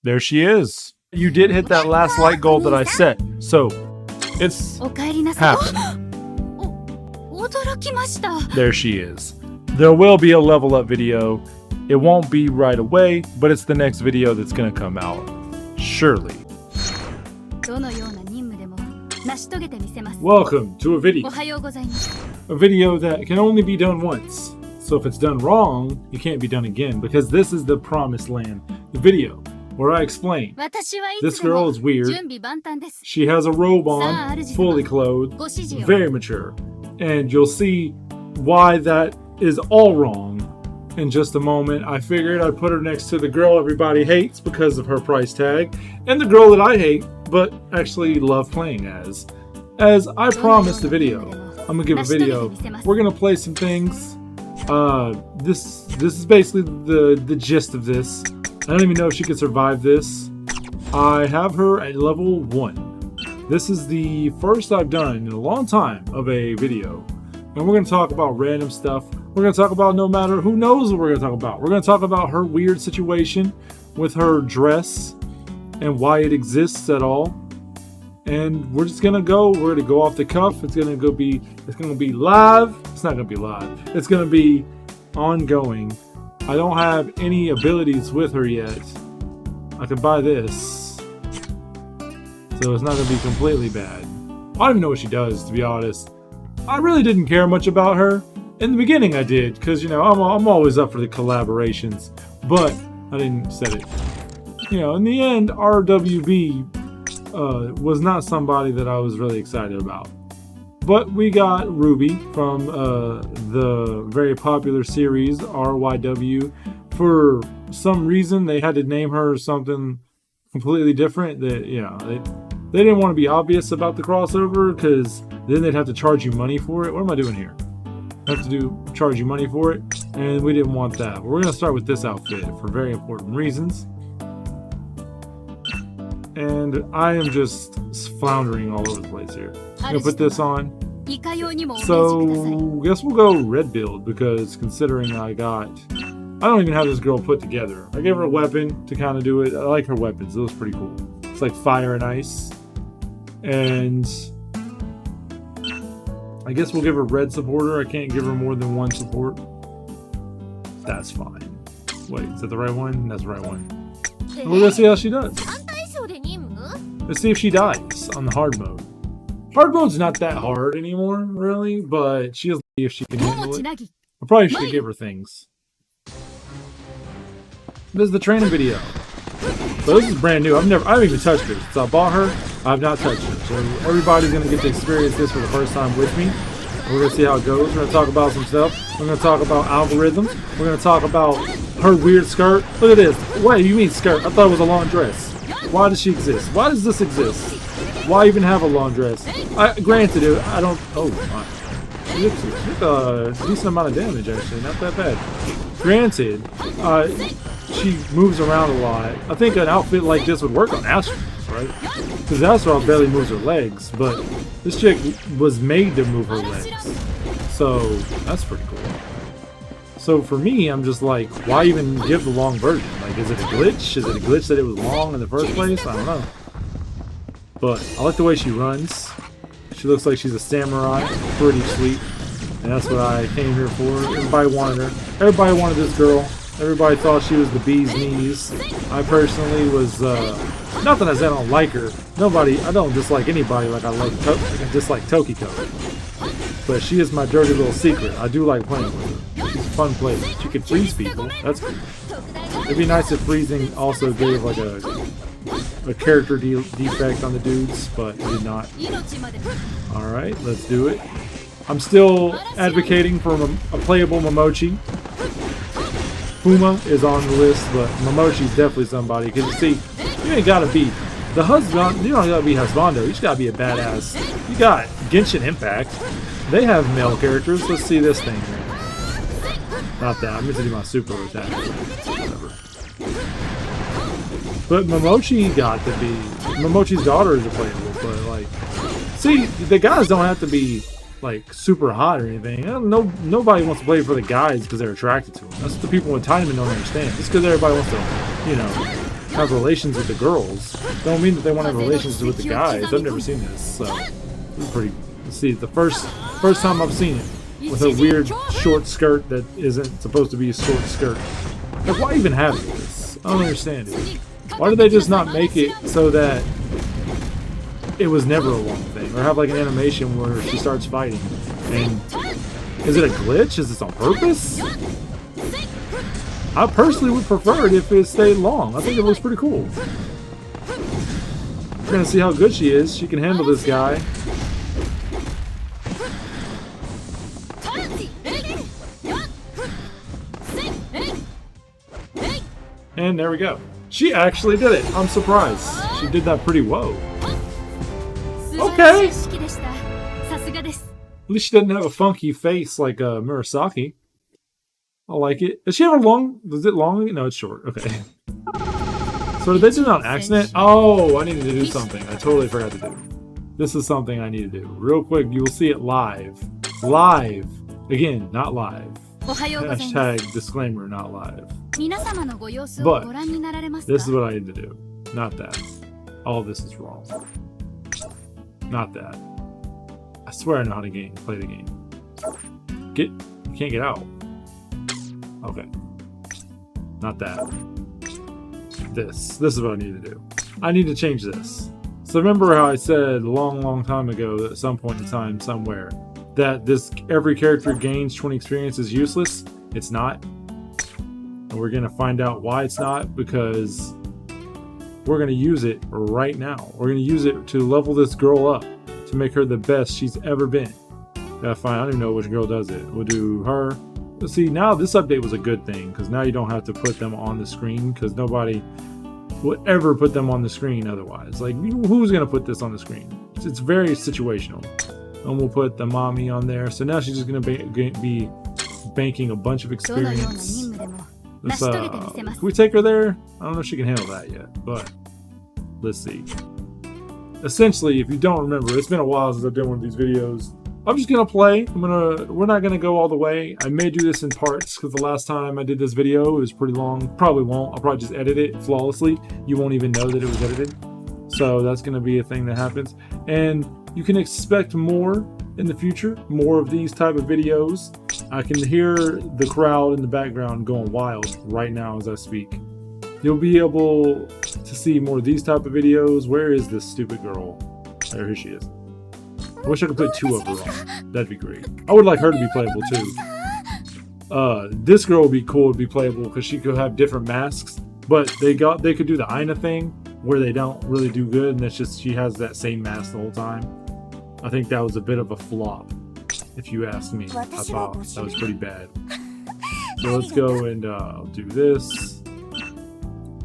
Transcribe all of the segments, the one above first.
There she is. You did hit that last light goal that I set, so it's happened. There she is. There will be a level up video. It won't be right away, but it's the next video that's gonna come out. Surely. Welcome to a video. A video that can only be done once. So if it's done wrong, it can't be done again, because this is the promised land. The video where I explain. This girl is weird. She has a robe on, fully clothed, very mature. And you'll see why that is all wrong in just a moment. I figured I'd put her next to the girl everybody hates because of her price tag, and the girl that I hate but actually love playing as. As I promised the video, I'm gonna give a video. We're gonna play some things. This is basically the gist of this. I don't even know if she could survive this. I have her at level 1. This is the first I've done in a long time of a video. And we're going to talk about random stuff. We're going to talk about no matter who knows what we're going to talk about. We're going to talk about her weird situation with her dress and why it exists at all. And we're just going to go. We're going to go off the cuff. It's going to be live. It's not going to be live. It's going to be ongoing. I don't have any abilities with her yet. I could buy this. So it's not going to be completely bad. I don't even know what she does, to be honest. I really didn't care much about her. In the beginning I did, because, you know, I'm always up for the collaborations. But I didn't set it. You know, in the end, RWB was not somebody that I was really excited about. But we got Ruby from the very popular series RYW. For some reason, they had to name her something completely different. That, you know, they didn't want to be obvious about the crossover, because then they'd have to charge you money for it. What am I doing here? I have to charge you money for it, and we didn't want that. But we're gonna start with this outfit for very important reasons. And I am just floundering all over the place here. I'm gonna put this on. So, guess we'll go red build, because considering I don't even have this girl put together. I gave her a weapon to kind of do it. I like her weapons. It looks pretty cool. It's like fire and ice. And I guess we'll give her red supporter. I can't give her more than one support. That's fine. Wait, is that the right one? That's the right one. We're gonna see how she does. Let's see if she dies on the hard mode. Hard mode's not that hard anymore, really, but she'll see if she can handle it. I probably should give her things. This is the training video. So this is brand new. I haven't even touched her. So I bought her. I have not touched her. So everybody's gonna get to experience this for the first time with me. We're gonna see how it goes. We're gonna talk about some stuff. We're gonna talk about algorithms. We're gonna talk about her weird skirt. Look at this. Wait, you mean skirt? I thought it was a long dress. Why does she exist? Why does this exist? Why even have a long dress? Granted, I don't. Oh my. She took a decent amount of damage, actually. Not that bad. Granted, she moves around a lot. I think an outfit like this would work on astronauts, right? Because Astaroth barely moves her legs, but this chick was made to move her legs. So that's pretty cool. So for me, I'm just like, why even give the long version? Like, is it a glitch? Is it a glitch that it was long in the first place? I don't know. But I like the way she runs. She looks like she's a samurai. Pretty sweet. And that's what I came here for. Everybody wanted her. Everybody wanted this girl. Everybody thought she was the bee's knees. I personally was, not that I said I don't like her. I don't dislike anybody like I dislike Tokiko. But she is my dirty little secret. I do like playing with her. She's a fun player. She can freeze people. That's cool. It'd be nice if freezing also gave like a character defect on the dudes, but it did not. Alright, let's do it. I'm still advocating for a playable Momochi. Puma is on the list, but Momochi's definitely somebody. Because you see, you ain't gotta be the husband. You don't gotta be husbando. You just gotta be a badass. You got Genshin Impact. They have male characters. Let's see this thing here. Not that. I'm going to do my super attack. Whatever. But Momochi's daughter is a playable, but like, see, the guys don't have to be like super hot or anything. Nobody wants to play for the guys because they're attracted to them. That's what the people with Taimanin don't understand. Just because everybody wants to, you know, have relations with the girls, don't mean that they want to have relations with the guys. I've never seen this, so this is pretty. Let's see, the first time I've seen it with a weird short skirt that isn't supposed to be a short skirt. Like, why even have this? I don't understand it. Why did they just not make it so that it was never a long thing, or have like an animation where she starts fighting? And is it a glitch? Is this on purpose? I personally would prefer it if it stayed long. I think it looks pretty cool. We're gonna see how good she is. She can handle this guy. And there we go. She actually did it. I'm surprised. She did that pretty well. Okay. At least she doesn't have a funky face like Murasaki. I like it. Does she have a long? Is it long? No, it's short. Okay. So did they do it on accident? Oh, I needed to do something. I totally forgot to do. This is something I need to do. Real quick, you will see it live. Live. Again, not live. Hashtag disclaimer, not live. But this is what I need to do. Not that. All this is wrong. Not that. I swear I know how to play the game. You can't get out. Okay. Not that. This is what I need to do. I need to change this. So remember how I said a long time ago that at some point in time, somewhere, that every character gains 20 experience is useless? It's not. And we're going to find out why it's not, because we're going to use it right now. We're going to use it to level this girl up, to make her the best she's ever been. Gotta find, I don't even know which girl does it. We'll do her. Let's see, now this update was a good thing, because now you don't have to put them on the screen, because nobody would ever put them on the screen otherwise. Like, who's going to put this on the screen? It's very situational. And we'll put the mommy on there. So now she's just going to be banking a bunch of experience. Can we take her there? I don't know if she can handle that yet, but let's see. Essentially, if you don't remember, it's been a while since I've done one of these videos. I'm just gonna play. We're not gonna go all the way. I may do this in parts because the last time I did this video, it was pretty long. Probably won't. I'll probably just edit it flawlessly. You won't even know that it was edited. So that's gonna be a thing that happens. And you can expect more in the future, more of these type of videos. I can hear the crowd in the background going wild right now as I speak. You'll be able to see more of these type of videos. Where is this stupid girl? There, here she is. I wish I could put two of her on. That'd be great. I would like her to be playable too. This girl would be cool to be playable because she could have different masks. But they could do the Aina thing where they don't really do good, and that's just she has that same mask the whole time. I think that was a bit of a flop, if you ask me. I thought that was pretty bad. So let's go and do this.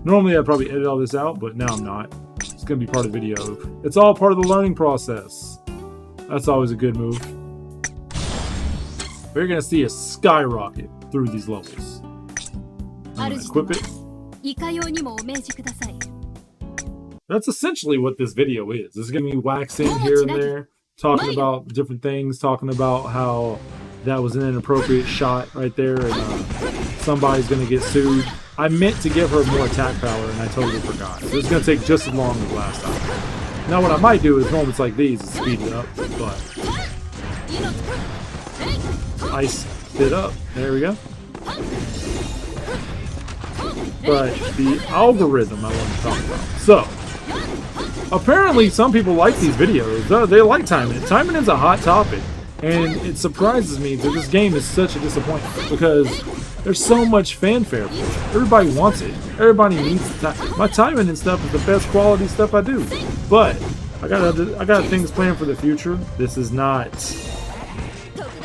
Normally I'd probably edit all this out, but now I'm not. It's gonna be part of the video. It's all part of the learning process. That's always a good move. We're gonna see a skyrocket through these levels. I'm gonna equip it. That's essentially what this video is. This is gonna be waxing here and there, talking about different things, talking about how that was an inappropriate shot right there, and somebody's gonna get sued. I meant to give her more attack power, and I totally forgot. So it's gonna take just as long as last time. Now what I might do is moments like these is speed it up, but ice it up. There we go. But the algorithm I want to talk about. So apparently some people like these videos. They like Taimanin. Taimanin's a hot topic, and it surprises me that this game is such a disappointment because there's so much fanfare for it. Everybody wants it. Everybody needs it. My Taimanin stuff is the best quality stuff I do. But I got things planned for the future. This is not.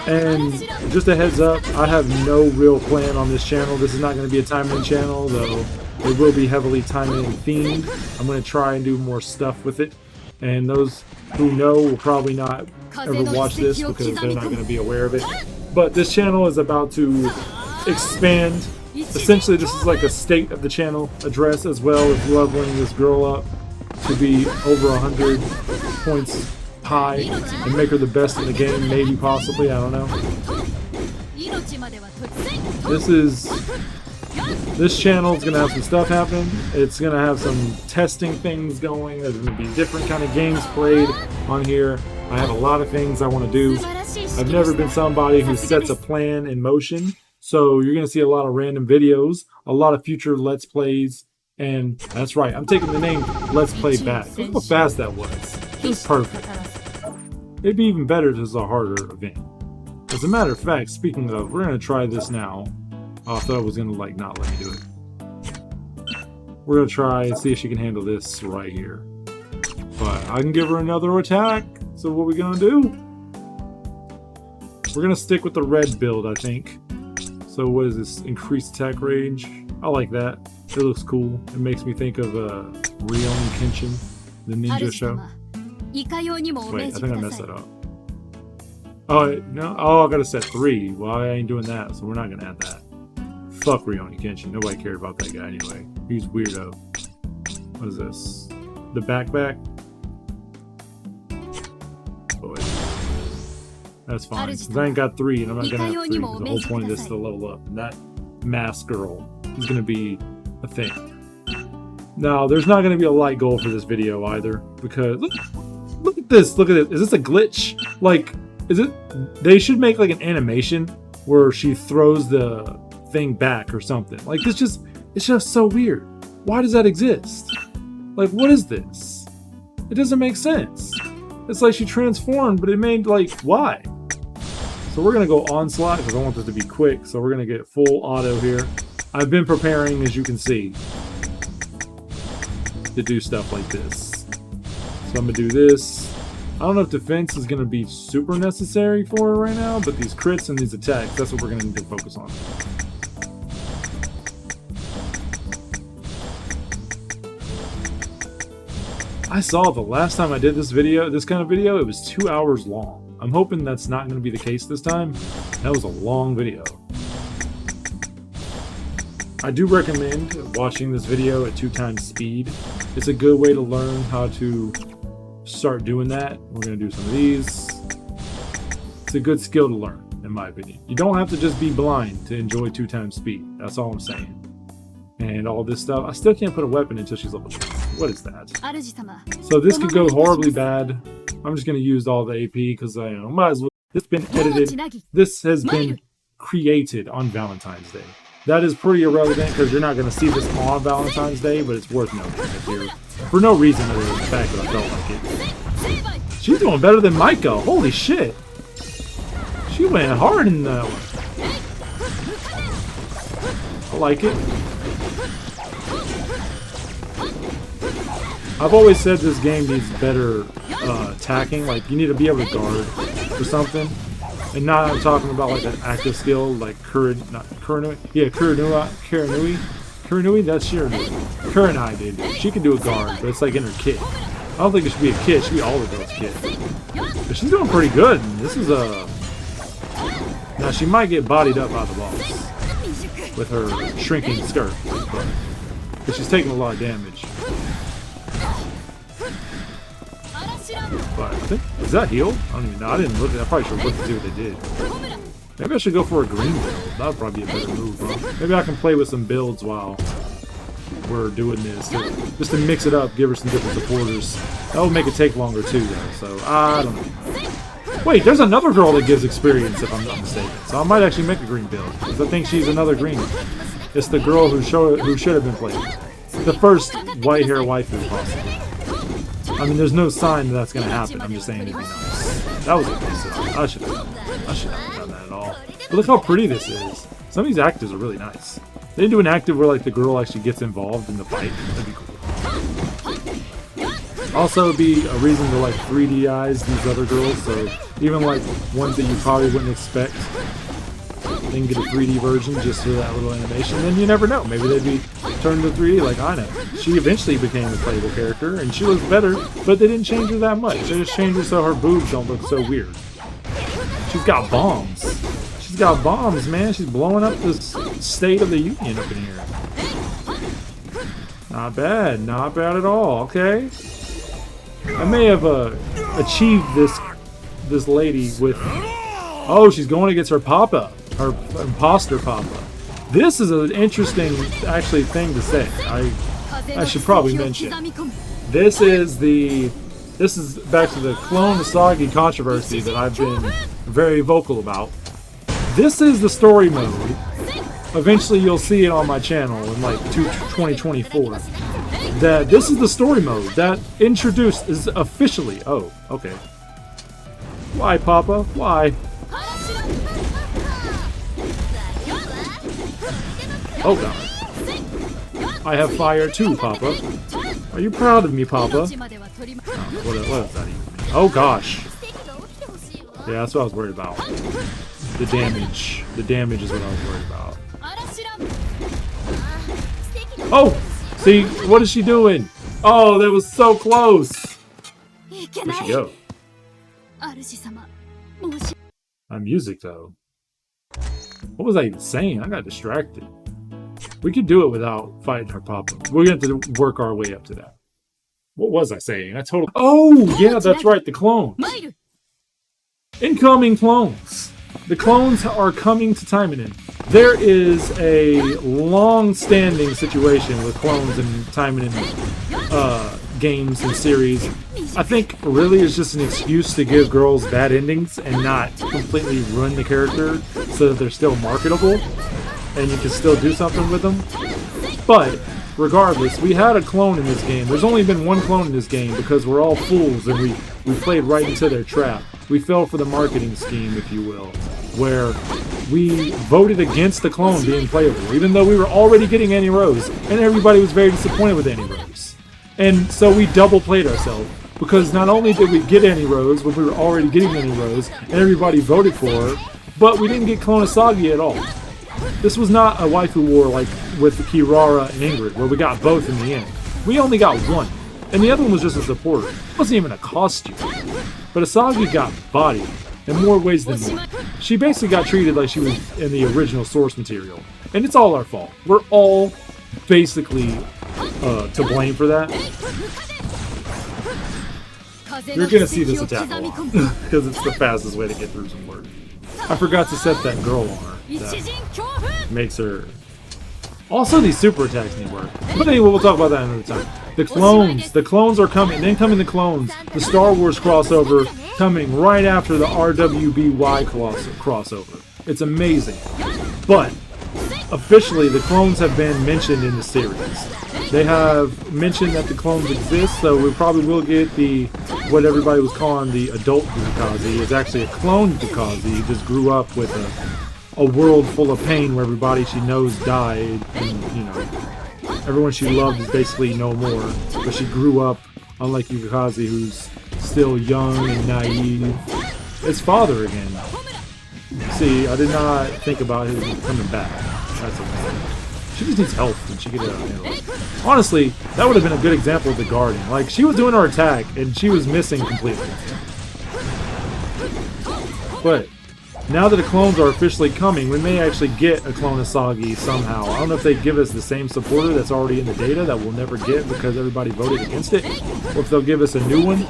And just a heads up, I have no real plan on this channel. This is not going to be a Taimanin channel, though it will be heavily Taimanin themed. I'm going to try and do more stuff with it. And those who know will probably not ever watch this because they're not going to be aware of it. But this channel is about to expand. Essentially, this is like a state of the channel address, as well as leveling this girl up to be over 100 points high and make her the best in the game, maybe, possibly, I don't know. This channel is going to have some stuff happening. It's going to have some testing things going. There's going to be different kind of games played on here. I have a lot of things I want to do. I've never been somebody who sets a plan in motion. So you're going to see a lot of random videos, a lot of future Let's Plays. And that's right, I'm taking the name Let's Play back. Look how fast that was. It was perfect. It'd be even better if this was a harder event. As a matter of fact, speaking of, we're going to try this now. Oh, I thought it was going to like not let me do it. We're going to try and see if she can handle this right here. But I can give her another attack. So what are we going to do? We're going to stick with the red build, I think. So what is this? Increased attack range. I like that. It looks cool. It makes me think of Rurouni Kenshin, the ninja show. Wait, I think I messed that up. Oh, no. Oh, I gotta set 3. Well, I ain't doing that, so we're not gonna add that. Fuck Rurouni Kenshin. Nobody cared about that guy anyway. He's weirdo. What is this? The backpack? Oh, wait. That's fine. Because I ain't got 3, and I'm not gonna have 3. Because the whole point of this is to level up. And that mask girl is gonna be a thing. Now, there's not gonna be a light goal for this video either. Because, look at this. Look at it. Is this a glitch? Like, is it? They should make like an animation where she throws the thing back or something. Like, it's just so weird. Why does that exist? Like, what is this? It doesn't make sense. It's like she transformed, but it made like, why? So we're gonna go onslaught because I want this to be quick. So we're gonna get full auto here. I've been preparing, as you can see, to do stuff like this. So I'm gonna do this. I don't know if defense is gonna be super necessary for her right now, but these crits and these attacks, that's what we're gonna need to focus on. I saw the last time I did this video, this kind of video, it was 2 hours long. I'm hoping that's not going to be the case this time. That was a long video. I do recommend watching this video at 2 times speed. It's a good way to learn how to start doing that. We're going to do some of these. It's a good skill to learn, in my opinion. You don't have to just be blind to enjoy 2 times speed. That's all I'm saying. And all this stuff. I still can't put a weapon until she's level 2. What is that? So this could go horribly bad. I'm just going to use all the AP because I might as well. This has been edited. This has been created on Valentine's Day. That is pretty irrelevant because you're not going to see this on Valentine's Day, but it's worth noting if you're, for no reason other than the fact that I felt like it. She's doing better than Micah. Holy shit. She went hard in that one. I like it. I've always said this game needs better attacking. Like, you need to be able to guard or something. And not I'm talking about like an active skill like Kurenui. Yeah, Kurenui, that's Shiranui. Kurenai, dude. She can do a guard, but it's like in her kit. I don't think it should be a kit, it should be all the girls' kit. But she's doing pretty good. This is a... Now, she might get bodied up by the boss with her shrinking skirt, but she's taking a lot of damage. But I think, is that healed? I don't even know. I didn't look at it. I probably should look to see what they did. Maybe I should go for a green build. That would probably be a better move, bro. Maybe I can play with some builds while we're doing this. Just to mix it up, give her some different supporters. That would make it take longer too, though. So, I don't know. Wait, there's another girl that gives experience, if I'm not mistaken. So I might actually make a green build. Because I think she's another green. It's the girl who should have been played. The first white hair waifu, possibly. I mean, there's no sign that's going to happen. I'm just saying it'd be nice. That was a piece of it. I should have done that at all. But look how pretty this is. Some of these actives are really nice. They didn't do an active where like the girl actually gets involved in the fight. That'd be cool. Also, it'd be a reason to like 3D-ize these other girls. So even like ones that you probably wouldn't expect, they can get a 3D version just for that little animation. Then you never know. Maybe they'd be turned to 3D like I know. She eventually became a playable character, and she looks better, but they didn't change her that much. They just changed her so her boobs don't look so weird. She's got bombs. She's got bombs, man. She's blowing up this State of the Union up in here. Not bad. Not bad at all. Okay. I may have achieved this lady with... Oh, she's going against her papa. Her imposter papa. This is an interesting, actually, thing to say. I should probably mention. This is back to the Clone Asagi controversy that I've been very vocal about. This is the story mode. Eventually you'll see it on my channel in like 2024. That this is the story mode that introduced is officially. Oh, okay. Why, Papa? Why? Oh God. I have fire too, Papa. Are you proud of me, Papa? Oh, what does that even mean? Oh gosh. Yeah, that's what I was worried about. The damage. The damage is what I was worried about. Oh! See, what is she doing? Oh, that was so close! Where'd she go? My music, though. What was I even saying? I got distracted. We could do it without fighting her papa. We're going to have to work our way up to that. What was I saying? I totally... Oh, yeah, that's right, the clones. Incoming clones. The clones are coming to Taimanin. There is a long-standing situation with clones in Taimanin games and series. I think really it's just an excuse to give girls bad endings and not completely ruin the character so that they're still marketable and you can still do something with them. But regardless, we had a clone in this game. There's only been one clone in this game because we're all fools and we played right into their trap. We fell for the marketing scheme, if you will, where we voted against the clone being playable, even though we were already getting Annie Rose, and everybody was very disappointed with Annie Rose. And so we double played ourselves, because not only did we get Annie Rose when we were already getting Annie Rose, and everybody voted for her, but we didn't get Clone Asagi at all. This was not a waifu war like with Kirara and Ingrid, where we got both in the end. We only got one, and the other one was just a supporter. It wasn't even a costume. But Asagi got bodied in more ways than one. She basically got treated like she was in the original source material. And it's all our fault. We're all basically to blame for that. You're gonna see this attack a lot, because it's the fastest way to get through some work. I forgot to set that girl on her. That makes her... Also, these super attacks need work. But anyway, we'll talk about that another time. The clones are coming. Then coming the clones. The Star Wars crossover coming right after the RWBY crossover. It's amazing. But officially, the clones have been mentioned in the series. They have mentioned that the clones exist, so we probably will get what everybody was calling the adult Dukazi. It's actually a clone Dukazi. He just grew up with a world full of pain where everybody she knows died, and, you know, everyone she loved is basically no more. But she grew up, unlike Yukazi, who's still young and naive. It's father again. See, I did not think about him coming back. That's okay. She just needs help, and she could handle it. Honestly, that would have been a good example of the Guardian. Like, she was doing her attack, and she was missing completely. But now that the clones are officially coming, we may actually get a Clone Asagi somehow. I don't know if they give us the same supporter that's already in the data that we'll never get because everybody voted against it, or if they'll give us a new one.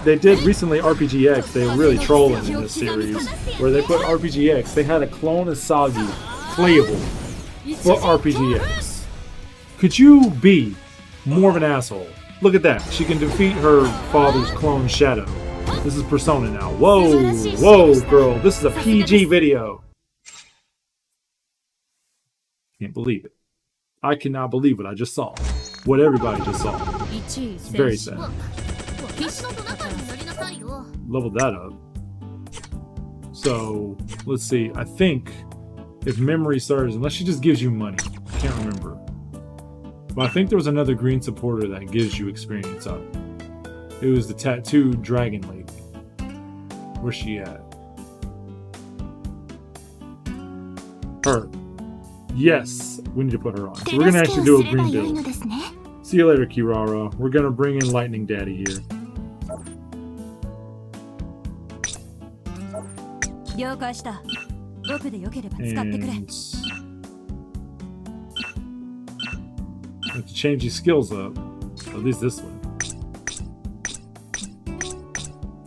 They did recently RPGX. They were really trolling in this series, where they put RPGX. They had a Clone Asagi playable for RPGX. Could you be more of an asshole? Look at that. She can defeat her father's clone Shadow. This is Persona now. Whoa, whoa, girl. This is a PG video. Can't believe it. I cannot believe what I just saw. What everybody just saw. It's very sad. Leveled that up. So, let's see. I think if memory serves, unless she just gives you money. I can't remember. But I think there was another green supporter that gives you experience up. It was the tattooed Dragon Lady. Where's she at? Her. Yes, we need to put her on. So we're gonna actually do a green build. See you later, Kirara. We're gonna bring in Lightning Daddy here. And I have to change these skills up. At least this one.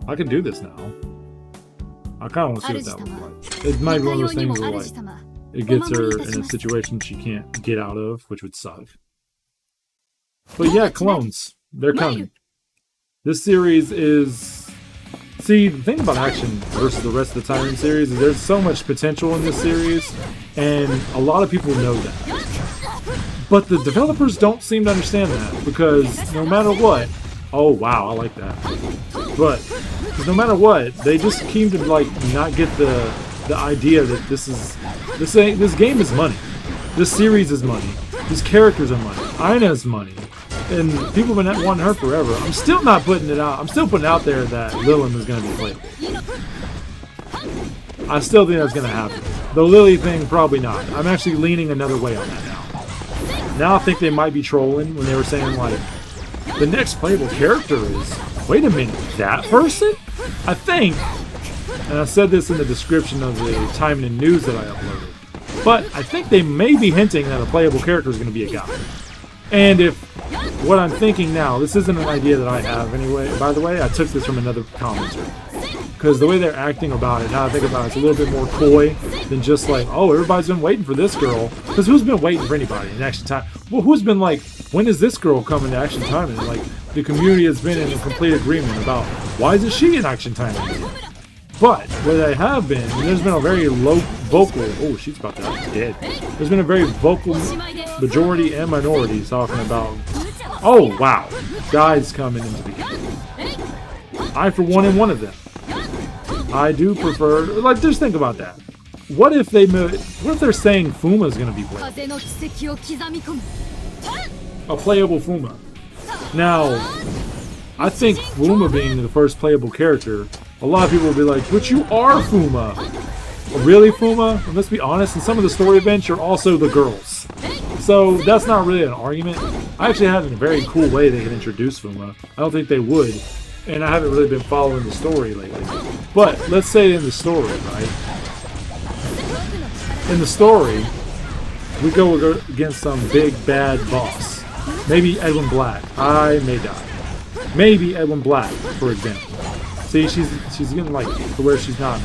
I can do this now. I kind of want to see what that looks like. It might be one of those things where like it gets her in a situation she can't get out of, which would suck. But yeah, clones. They're coming. This series is... See, the thing about Action versus the rest of the Taimanin series is there's so much potential in this series, and a lot of people know that. But the developers don't seem to understand that, because no matter what... Oh, wow, I like that. But, no matter what, they just seem to, like, not get the idea that this game is money. This series is money. These characters are money. Ina's money. And people have been wanting her forever. I'm still not putting it out. I'm still putting out there that LOOONG is going to be playable. I still think that's going to happen. The Lily thing, probably not. I'm actually leaning another way on that now. Now I think they might be trolling when they were saying, like, the next playable character is... Wait a minute, that person? I think... And I said this in the description of the Taimanin news that I uploaded. But I think they may be hinting that a playable character is going to be a guy. And if what I'm thinking now, this isn't an idea that I have anyway. By the way, I took this from another commenter. Because the way they're acting about it, now I think about it, it's a little bit more coy than just like, oh, everybody's been waiting for this girl. Because who's been waiting for anybody in Action Time? Well, who's been like, when is this girl coming to Action Taimanin? Like, the community has been in a complete agreement about why isn't she in Action Taimanin? But what they have been, there's been a very low vocal. Oh, she's about to be dead. There's been a very vocal majority and minorities talking about. Oh wow, guys coming into the game. I for one am one of them. I do prefer. Like, just think about that. What if they? What if they're saying Fuma's going to be playable? A playable Fuma. Now, I think Fuma being the first playable character. A lot of people will be like, but you are Fuma. Really, Fuma? And let's be honest, in some of the story events, you're also the girls. So that's not really an argument. I actually had a very cool way they can introduce Fuma. I don't think they would. And I haven't really been following the story lately. But let's say in the story, right? In the story, we go against some big bad boss. Maybe Edwin Black. I may die. Maybe Edwin Black, for example. See, she's getting like to where she's not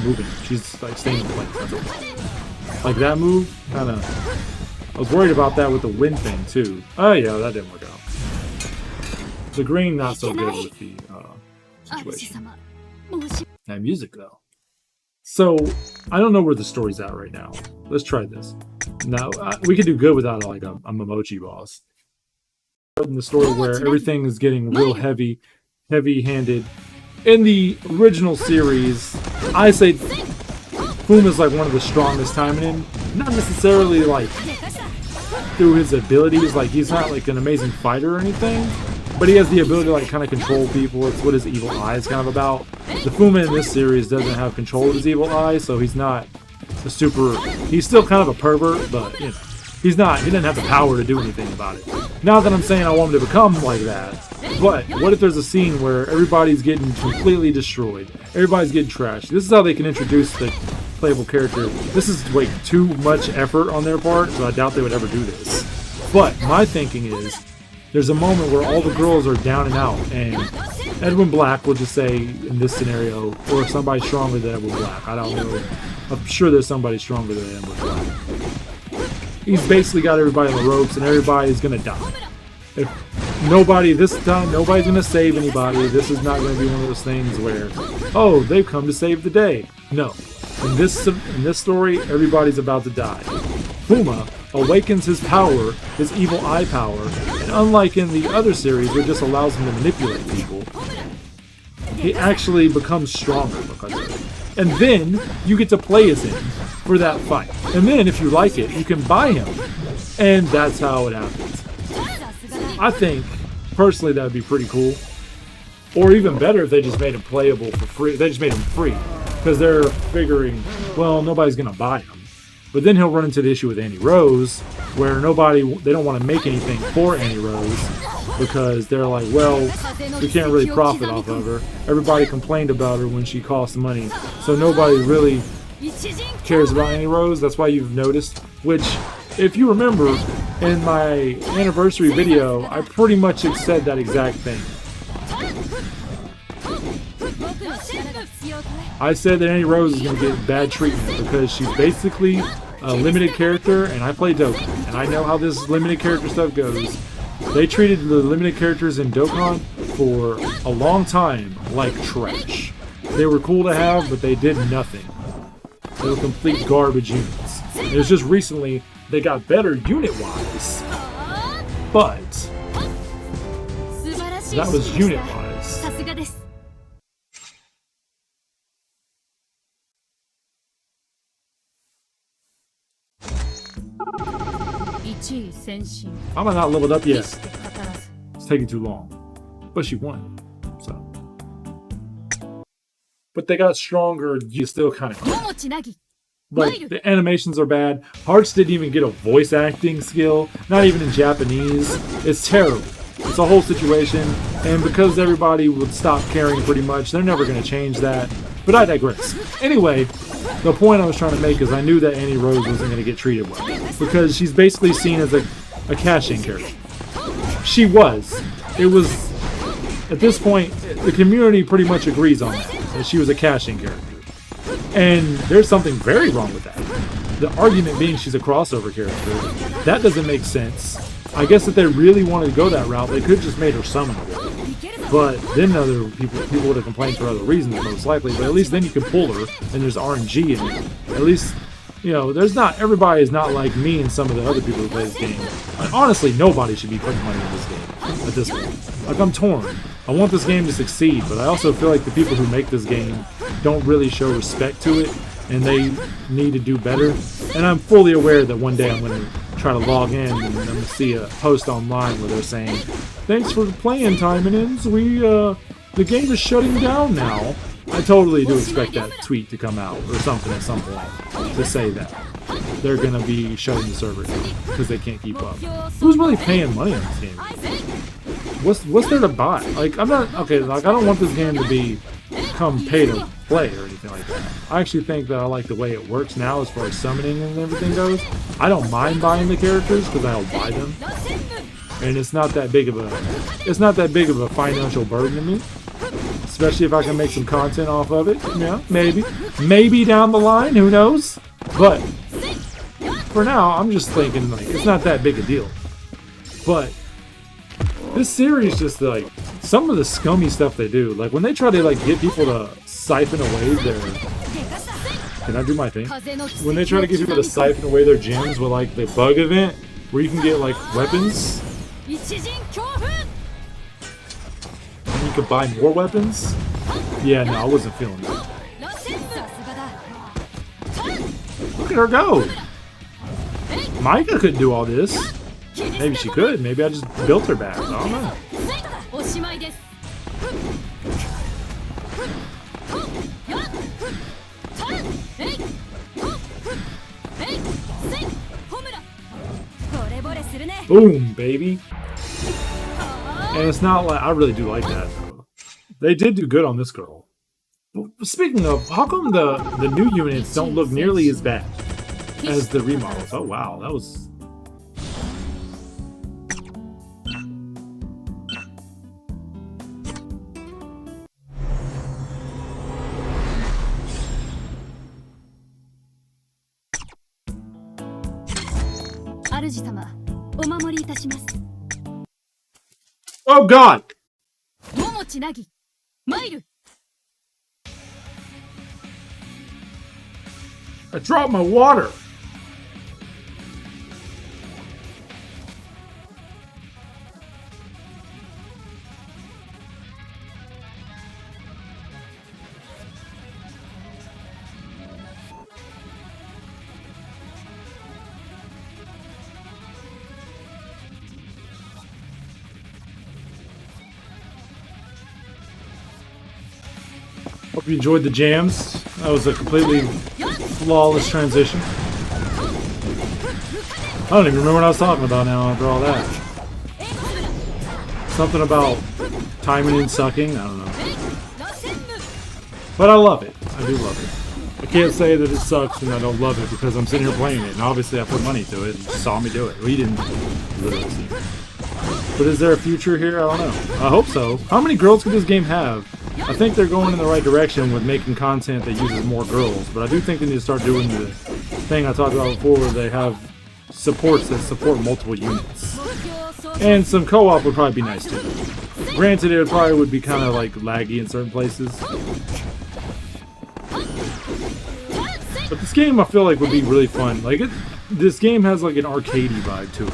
moving. She's like staying in place. Like that move, kind of. I was worried about that with the wind thing too. Oh yeah, that didn't work out. The green not so good with the situation. That music though. So I don't know where the story's at right now. Let's try this. Now we could do good without like a Momochi boss. In the story where everything is getting real heavy-handed. In the original series, I say Fuma's like one of the strongest Taimanin. Not necessarily like through his abilities, like he's not like an amazing fighter or anything, but he has the ability to like kind of control people. It's what his evil eye is kind of about. The Fuma in this series doesn't have control of his evil eye, so he's not a super... He's still kind of a pervert, but you know. He doesn't have the power to do anything about it. Not that I'm saying I want him to become like that, but what if there's a scene where everybody's getting completely destroyed? Everybody's getting trashed. This is how they can introduce the playable character. This is way too much effort on their part, so I doubt they would ever do this. But my thinking is, there's a moment where all the girls are down and out, and Edwin Black will just say, in this scenario, or somebody stronger than Edwin Black. I don't know. I'm sure there's somebody stronger than Edwin Black. He's basically got everybody on the ropes, and everybody's gonna die. If nobody this time, nobody's gonna save anybody. This is not gonna be one of those things where, oh, they've come to save the day. No, in this story, everybody's about to die. Fuma awakens his power, his evil eye power, and unlike in the other series, where it just allows him to manipulate people, he actually becomes stronger because of it. And then you get to play as him for that fight. And then if you like it, you can buy him. And that's how it happens. I think, personally, that would be pretty cool. Or even better if they just made him playable for free. They just made him free. Because they're figuring, well, nobody's going to buy him. But then he'll run into the issue with Annie Rose, where they don't want to make anything for Annie Rose. Because they're like, well, we can't really profit off of her. Everybody complained about her when she cost money. So nobody really cares about Annie Rose. That's why you've noticed. Which, if you remember, in my anniversary video, I pretty much said that exact thing. I said that Annie Rose is going to get bad treatment because she's basically a limited character, and I play Dokkan, and I know how this limited character stuff goes. They treated the limited characters in Dokkan for a long time like trash. They were cool to have, but they did nothing. They were complete garbage units. It was just recently they got better unit-wise, but that was unit-wise. I'm not leveled up yet. It's taking too long. But she won. So. But they got stronger, you still kind of crap. Like, the animations are bad. Hearts didn't even get a voice acting skill. Not even in Japanese. It's terrible. It's a whole situation. And because everybody would stop caring pretty much, they're never going to change that. But I digress. Anyway, the point I was trying to make is I knew that Annie Rose wasn't going to get treated well. Because she's basically seen as a cash-in character. She was. It was, at this point, the community pretty much agrees on that she was a cash-in character. And there's something very wrong with that. The argument being she's a crossover character, that doesn't make sense. I guess if they really wanted to go that route, they could have just made her summonable. But then other people would have complained for other reasons, most likely. But at least then you can pull her, and there's RNG in it. At least, you know, everybody is not like me and some of the other people who play this game. Like, honestly, nobody should be putting money in this game at this point. Like, I'm torn. I want this game to succeed, but I also feel like the people who make this game don't really show respect to it, and they need to do better. And I'm fully aware that one day I'm going to try to log in and I'm going to see a post online where they're saying, "Thanks for playing, Taimanins. The game is shutting down now." I totally do expect that tweet to come out or something at some point to say that they're going to be shutting the server down because they can't keep up. Who's really paying money on this game? What's there to buy? Like, I'm not, okay, like, I don't want this game to become pay to play or anything like that. I actually think that I like the way it works now as far as summoning and everything goes. I don't mind buying the characters because I'll buy them. And it's not that big of a financial burden to me. Especially if I can make some content off of it. Yeah, maybe. Maybe down the line, who knows? But for now, I'm just thinking, like, it's not that big a deal. But this series just, like, some of the scummy stuff they do. Like, when they try to, like, get people to siphon away their... Can I do my thing? When they try to get people to siphon away their gems with, like, the bug event, where you can get, like, weapons... You could buy more weapons? Yeah, no, I wasn't feeling that. Look at her go! Micah couldn't do all this. Maybe she could. Maybe I just built her back. I don't know. Boom, baby. And it's not like, I really do like that, though. They did do good on this girl. Speaking of, how come the new units don't look nearly as bad as the remodels? Oh, wow, that was... Oh God! I dropped my water! Hope you enjoyed the jams. That was a completely flawless transition. I don't even remember what I was talking about now after all that. Something about Taimanin sucking? I don't know. But I love it. I do love it. I can't say that it sucks and I don't love it because I'm sitting here playing it. And obviously I put money to it and you saw me do it. Well, you didn't literally see me. But is there a future here? I don't know. I hope so. How many girls could this game have? I think they're going in the right direction with making content that uses more girls, but I do think they need to start doing the thing I talked about before where they have supports that support multiple units. And some co-op would probably be nice too. Granted, it probably would be kind of like laggy in certain places. But this game I feel like would be really fun. Like this game has like an arcadey vibe to it.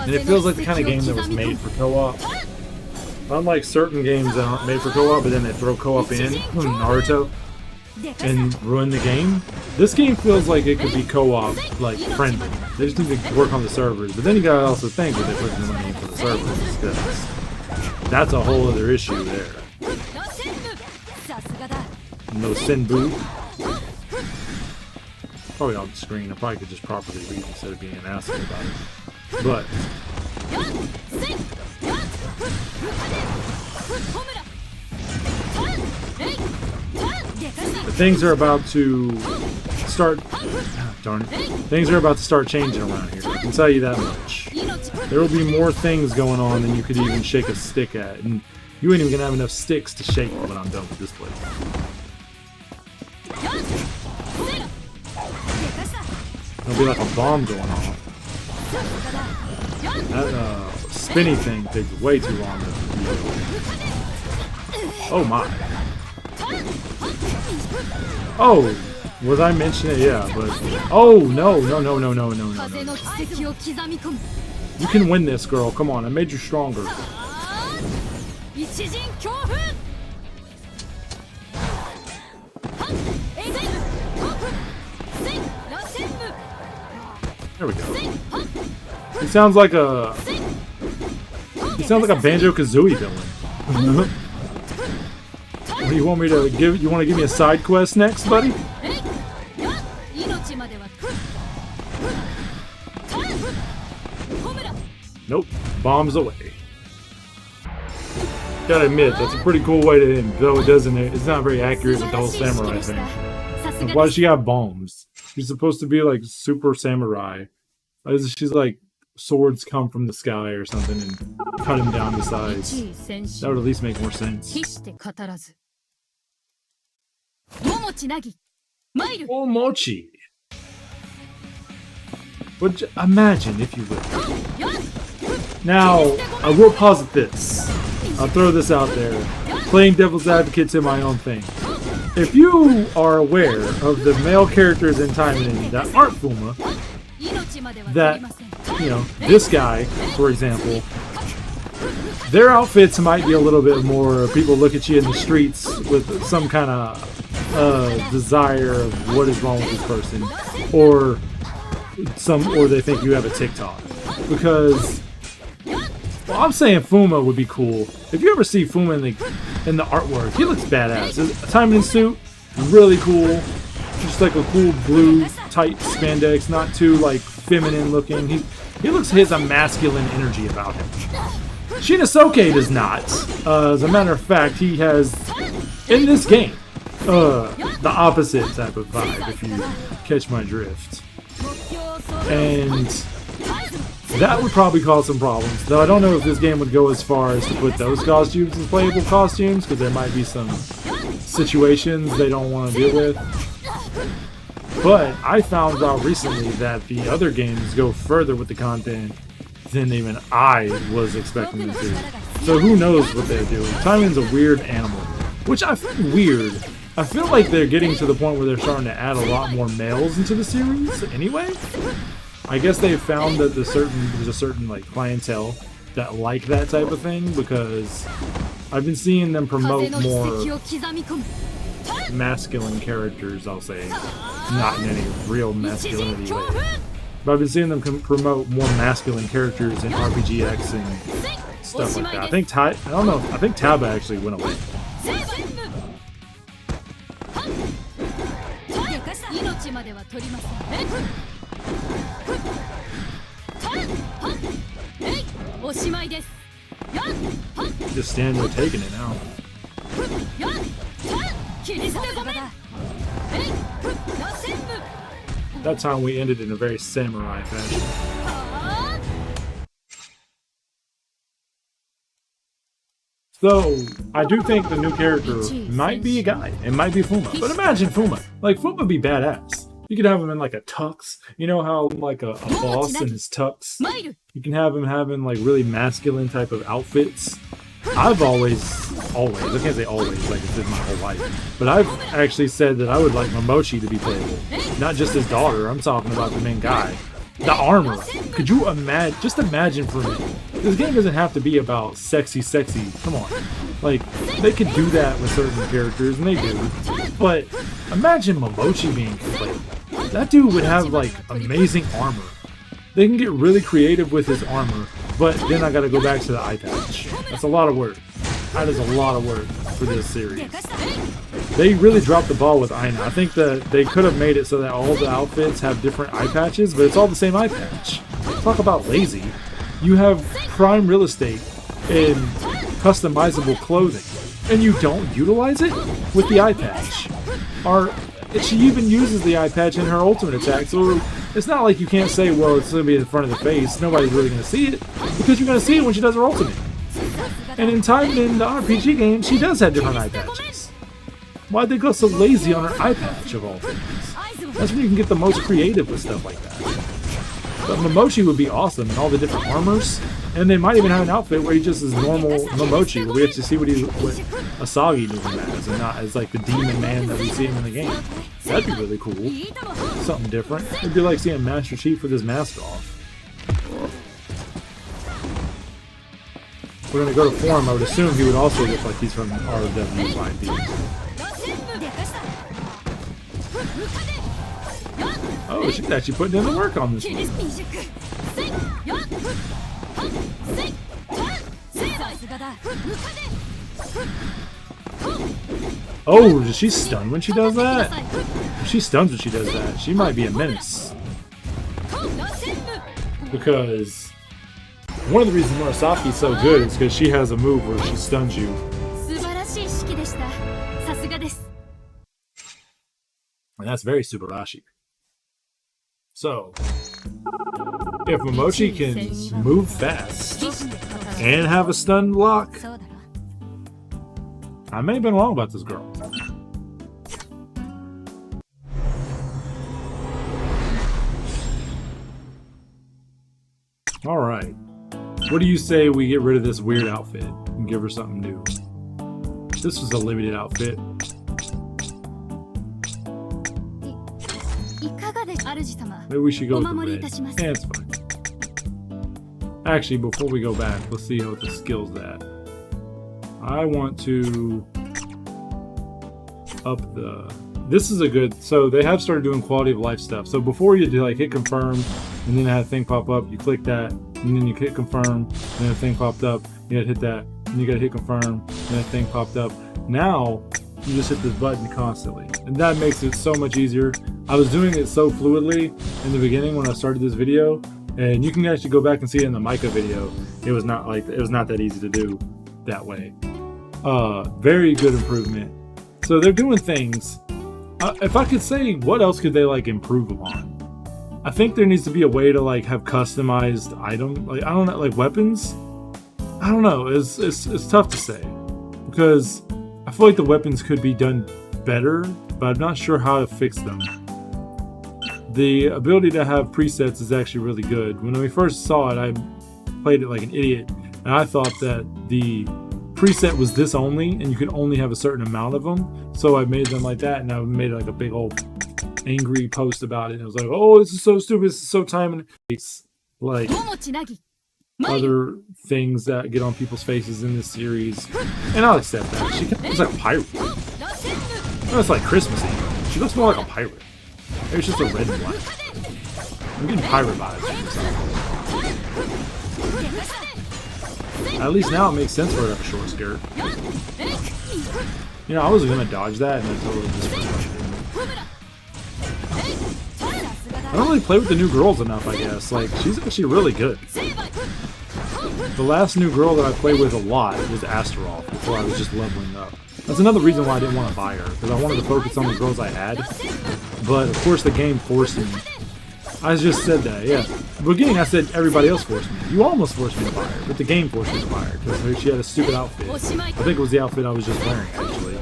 And it feels like the kind of game that was made for co-op. Unlike certain games that aren't made for co-op, but then they throw co-op in, Naruto, and ruin the game. This game feels like it could be co-op, like, friendly. They just need to work on the servers. But then you gotta also think that they put the money into the servers, because that's a whole other issue there. No Senbu. Probably on the screen. I probably could just properly read instead of being an asshole about it. But things are about to start. Darn it! Things are about to start changing around here. I can tell you that much. There will be more things going on than you could even shake a stick at, and you ain't even gonna have enough sticks to shake when I'm done with this place. There'll be like a bomb going on. That spinny thing takes way too long to deal with. Oh my. Oh, was I mentioning it? Yeah, but oh no. You can win this, girl. Come on, I made you stronger. There we go. He sounds like a Banjo-Kazooie villain. What do you want me to give? You want to give me a side quest next, buddy? Nope. Bombs away. Gotta admit, that's a pretty cool way to end, though it doesn't. It's not very accurate with the whole samurai thing. And why does she got bombs? She's supposed to be like super samurai. She's like swords come from the sky or something and cut him down to size. That would at least make more sense. Omochi. But imagine, if you will. Now, I will posit this. I'll throw this out there. Playing devil's advocate to my own thing. If you are aware of the male characters in Taimanin that aren't Fuma, that, you know, this guy, for example, their outfits might be a little bit more, people look at you in the streets with some kind of desire of what is wrong with this person, or they think you have a TikTok. Because, well, I'm saying Fuma would be cool. If you ever see Fuma in the artwork, he looks badass. His Taimanin suit, really cool. Just like a cool blue tight spandex, not too like feminine looking. He looks, he has a masculine energy about him. Shinosuke does not. As a matter of fact, he has in this game the opposite type of vibe, if you catch my drift. And that would probably cause some problems. Though I don't know if this game would go as far as to put those costumes as playable costumes, because there might be some situations they don't want to deal with. But I found out recently that the other games go further with the content than even I was expecting them to. So who knows what they're doing. Taiman's a weird animal, which I find weird. I feel like they're getting to the point where they're starting to add a lot more males into the series anyway. I guess they've found that there's a certain like clientele that like that type of thing, because I've been seeing them promote more masculine characters, I'll say. Not in any real masculinity way. But I've been seeing them promote more masculine characters in RPGX and stuff like that. I think Taba actually went away. Just stand there taking it now. That time we ended in a very samurai fashion. So, I do think the new character might be a guy. It might be Fuma. But imagine Fuma. Like, Fuma would be badass. You could have him in like a tux. You know how like a boss in his tux? You can have him having like really masculine type of outfits. I've always, I can't say always, like it's been my whole life, but I've actually said that I would like Momochi to be playable. Not just his daughter, I'm talking about the main guy. The armor. Could you imagine, just imagine for me. This game doesn't have to be about sexy, come on. Like, they could do that with certain characters, and they do. But imagine Momochi being playable. That dude would have like amazing armor. They can get really creative with his armor, but then I gotta go back to the eye patch. That's a lot of work. That is a lot of work for this series. They really dropped the ball with Aina. I think that they could have made it so that all the outfits have different eye patches, but it's all the same eye patch. Talk about lazy. You have prime real estate in customizable clothing, and you don't utilize it with the eye patch. She even uses the eye patch in her ultimate attack, so it's not like you can't say, well, it's going to be in front of the face, nobody's really going to see it, because you're going to see it when she does her ultimate. And in time in the RPG game, she does have different eye patches. Why'd they go so lazy on her eye patch of all things? That's when you can get the most creative with stuff like that. But Momochi would be awesome in all the different armors, and they might even have an outfit where he just is normal Momochi, where we have to see what Asagi knew him as, and not as like the demon man that we see him in the game. That'd be really cool. Something different. It'd be like seeing Master Chief with his mask off. We're gonna go to form. I would assume he would also look like he's from RW5D. Oh, she's actually putting in the work on this one. Oh, does she stun when she does that? If she stuns when she does that, she might be a menace. Because one of the reasons Murasaki's so good is because she has a move where she stuns you. And that's very Subarashi. So, if Momochi can move fast and have a stun lock, I may have been wrong about this girl. Alright. What do you say we get rid of this weird outfit and give her something new? This was a limited outfit. Maybe we should go with the red. Yeah, it's fine. Actually, before we go back, let's see how the skill's at. I want to up the... This is a good... So they have started doing quality of life stuff. So before you do, like, hit confirm, and then have a thing pop up, you click that, and then you hit confirm, and then a thing popped up, you gotta hit that, and you gotta hit confirm, and then a thing popped up. Now, you just hit this button constantly. And that makes it so much easier. I was doing it so fluidly in the beginning when I started this video, and you can actually go back and see it in the Micah video. It was not that easy to do that way. Very good improvement. So they're doing things. If I could say, what else could they like improve upon? I think there needs to be a way to like have customized item, like I don't know, like weapons. I don't know. It's tough to say because I feel like the weapons could be done better, but I'm not sure how to fix them. The ability to have presets is actually really good. When we first saw it, I played it like an idiot, and I thought that the preset was this only, and you could only have a certain amount of them. So I made them like that, and I made like a big old angry post about it. And I was like, "Oh, this is so stupid! This is so time and it's like other things that get on people's faces in this series." And I'll accept that. She looks like a pirate. No, it's like Christmas Eve. She looks more like a pirate. Maybe it's just a red and black. I'm getting pirate vibes from this. At least now it makes sense for her to have a short skirt. You know, I was gonna dodge that and then totally just I don't really play with the new girls enough, I guess. Like, she's actually really good. The last new girl that I played with a lot was Astaroth before I was just leveling up. That's another reason why I didn't want to buy her, because I wanted to focus on the girls I had. But of course the game forced me I just said that, yeah. In the beginning I said everybody else forced me. You almost forced me to buy her, but the game forced me to buy her because she had a stupid outfit. I think it was the outfit I was just wearing, actually.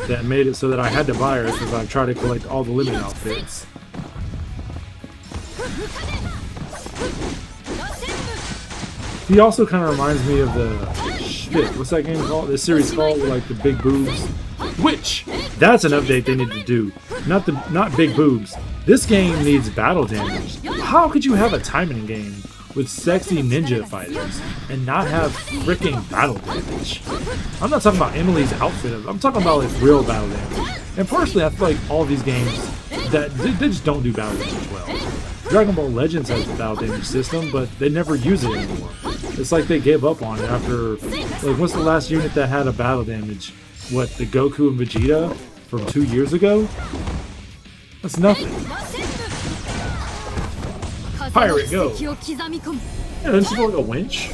That made it so that I had to buy her because I tried to collect all the limited outfits. He also kind of reminds me of the... Shit, what's that game called? This series called with like the big boobs? Which, that's an update they need to do. Not big boobs. This game needs battle damage. How could you have a Taimanin game with sexy ninja fighters and not have freaking battle damage? I'm not talking about Emily's outfit. I'm talking about like real battle damage. And personally, I feel like all these games that they just don't do battle damage well. Dragon Ball Legends has the battle damage system, but they never use it anymore. It's like they gave up on it after, like, what's the last unit that had a battle damage? What, the Goku and Vegeta from 2 years ago? That's nothing. Pirate, go! Yeah, doesn't she look like a winch?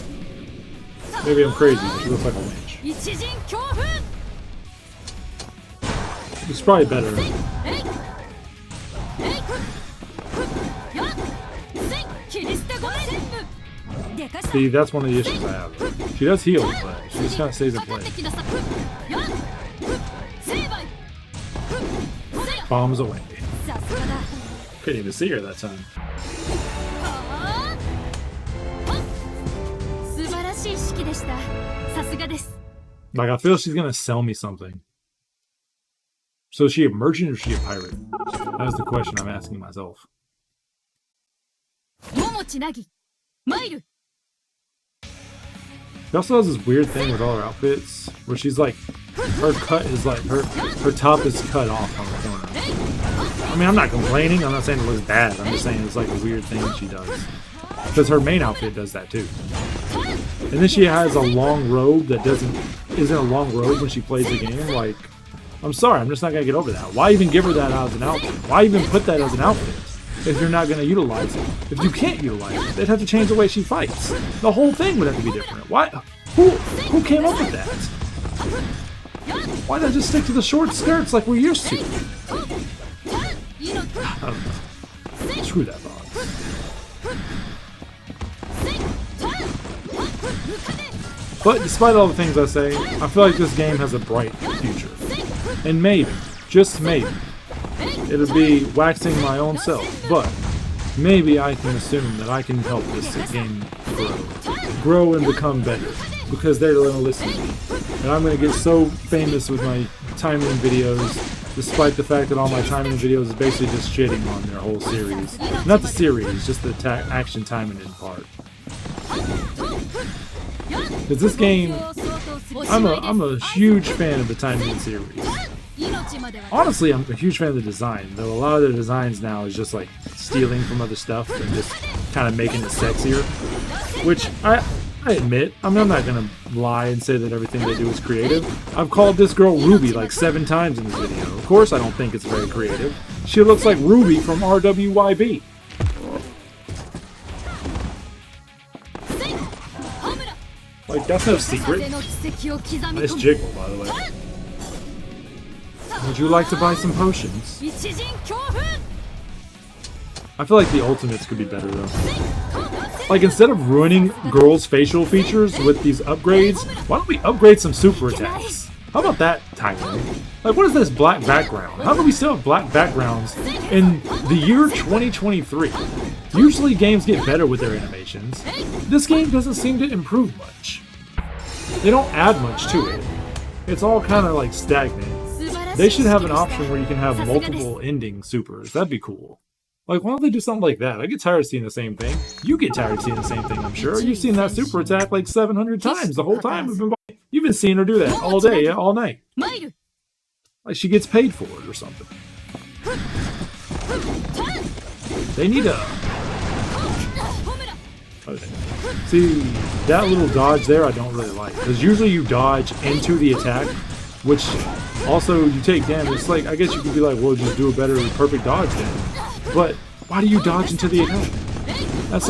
Maybe I'm crazy, but she looks like a winch. It's probably better. See, that's one of the issues I have. She does heal, but she just kind of stays in place. Bombs away. Couldn't even see her that time. Like, I feel she's gonna sell me something. So is she a merchant or is she a pirate? That's the question I'm asking myself. She also has this weird thing with all her outfits, where she's like, her cut is like, her top is cut off on the corner. I mean, I'm not complaining, I'm not saying it looks bad, I'm just saying it's like a weird thing she does. Because her main outfit does that too. And then she has a long robe that isn't a long robe when she plays the game. Like, I'm sorry, I'm just not gonna get over that. Why even give her that as an outfit? Why even put that as an outfit if you're not gonna utilize it? If you can't utilize it, they'd have to change the way she fights. The whole thing would have to be different. Why? Who came up with that? Why not just stick to the short skirts like we're used to? I don't know. Screw that box. But despite all the things I say, I feel like this game has a bright future. And maybe, just maybe, it'll be waxing my own self, but maybe I can assume that I can help this game grow and become better, because they're going to listen to me. And I'm going to get so famous with my Taimanin videos, despite the fact that all my Taimanin videos is basically just shitting on their whole series. Not the series, just the Action Taimanin part. Because this game, I'm a huge fan of the Taimanin series. Honestly, I'm a huge fan of the design, though a lot of the designs now is just like stealing from other stuff and just kind of making it sexier. Which I admit, I mean, I'm not gonna lie and say that everything they do is creative. I've called this girl Ruby like 7 times in this video. Of course I don't think it's very creative. She looks like Ruby from RWYB. Like, that's no secret. Nice jiggle, by the way. Would you like to buy some potions? I feel like the ultimates could be better, though. Like, instead of ruining girls' facial features with these upgrades, why don't we upgrade some super attacks? How about that, Taimanin? Like, what is this black background? How do we still have black backgrounds in the year 2023? Usually games get better with their animations. This game doesn't seem to improve much. They don't add much to it. It's all kind of like stagnant. They should have an option where you can have multiple ending supers. That'd be cool. Like, why don't they do something like that? I get tired of seeing the same thing. You get tired of seeing the same thing, I'm sure. You've seen that super attack like 700 times the whole time you've been seeing her do that all day, all night. Like, she gets paid for it or something. They need a... Okay. See, that little dodge there I don't really like. Because usually you dodge into the attack, which also you take damage. It's like, I guess you could be like, well, just do a better perfect dodge then. But why do you dodge into the attack? That's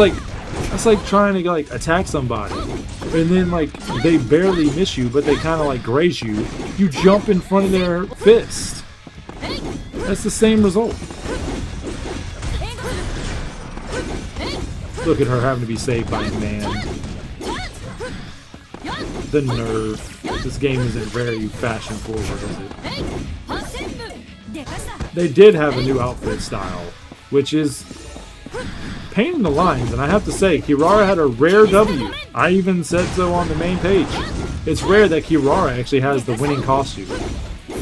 like trying to like attack somebody, and then like they barely miss you, but they kind of like graze you. You jump in front of their fist. That's the same result. Look at her having to be saved by a man. The nerve. This game isn't very fashion forward, is it? They did have a new outfit style, which is painting the lines, and I have to say, Kirara had a rare W. I even said so on the main page. It's rare that Kirara actually has the winning costume.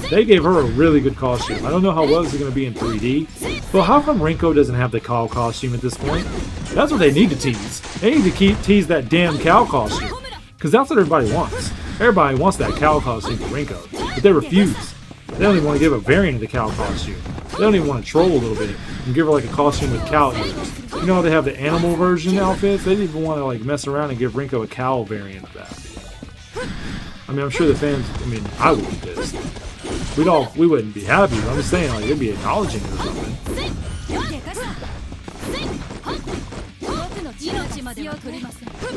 They gave her a really good costume. I don't know how well this is going to be in 3D, but how come Rinko doesn't have the cow costume at this point? That's what they need to tease. They need to tease that damn cow costume, because that's what everybody wants. Everybody wants that cow costume for Rinko, but they refuse. They don't even want to give a variant of the cow costume. They don't even want to troll a little bit and give her like a costume with cow ears. You know how they have the animal version outfits? They didn't even want to like mess around and give Rinko a cow variant of that. I mean, I'm sure the fans, I mean, I would be pissed. We wouldn't be happy, but I'm just saying, like, it'd be acknowledging it or something.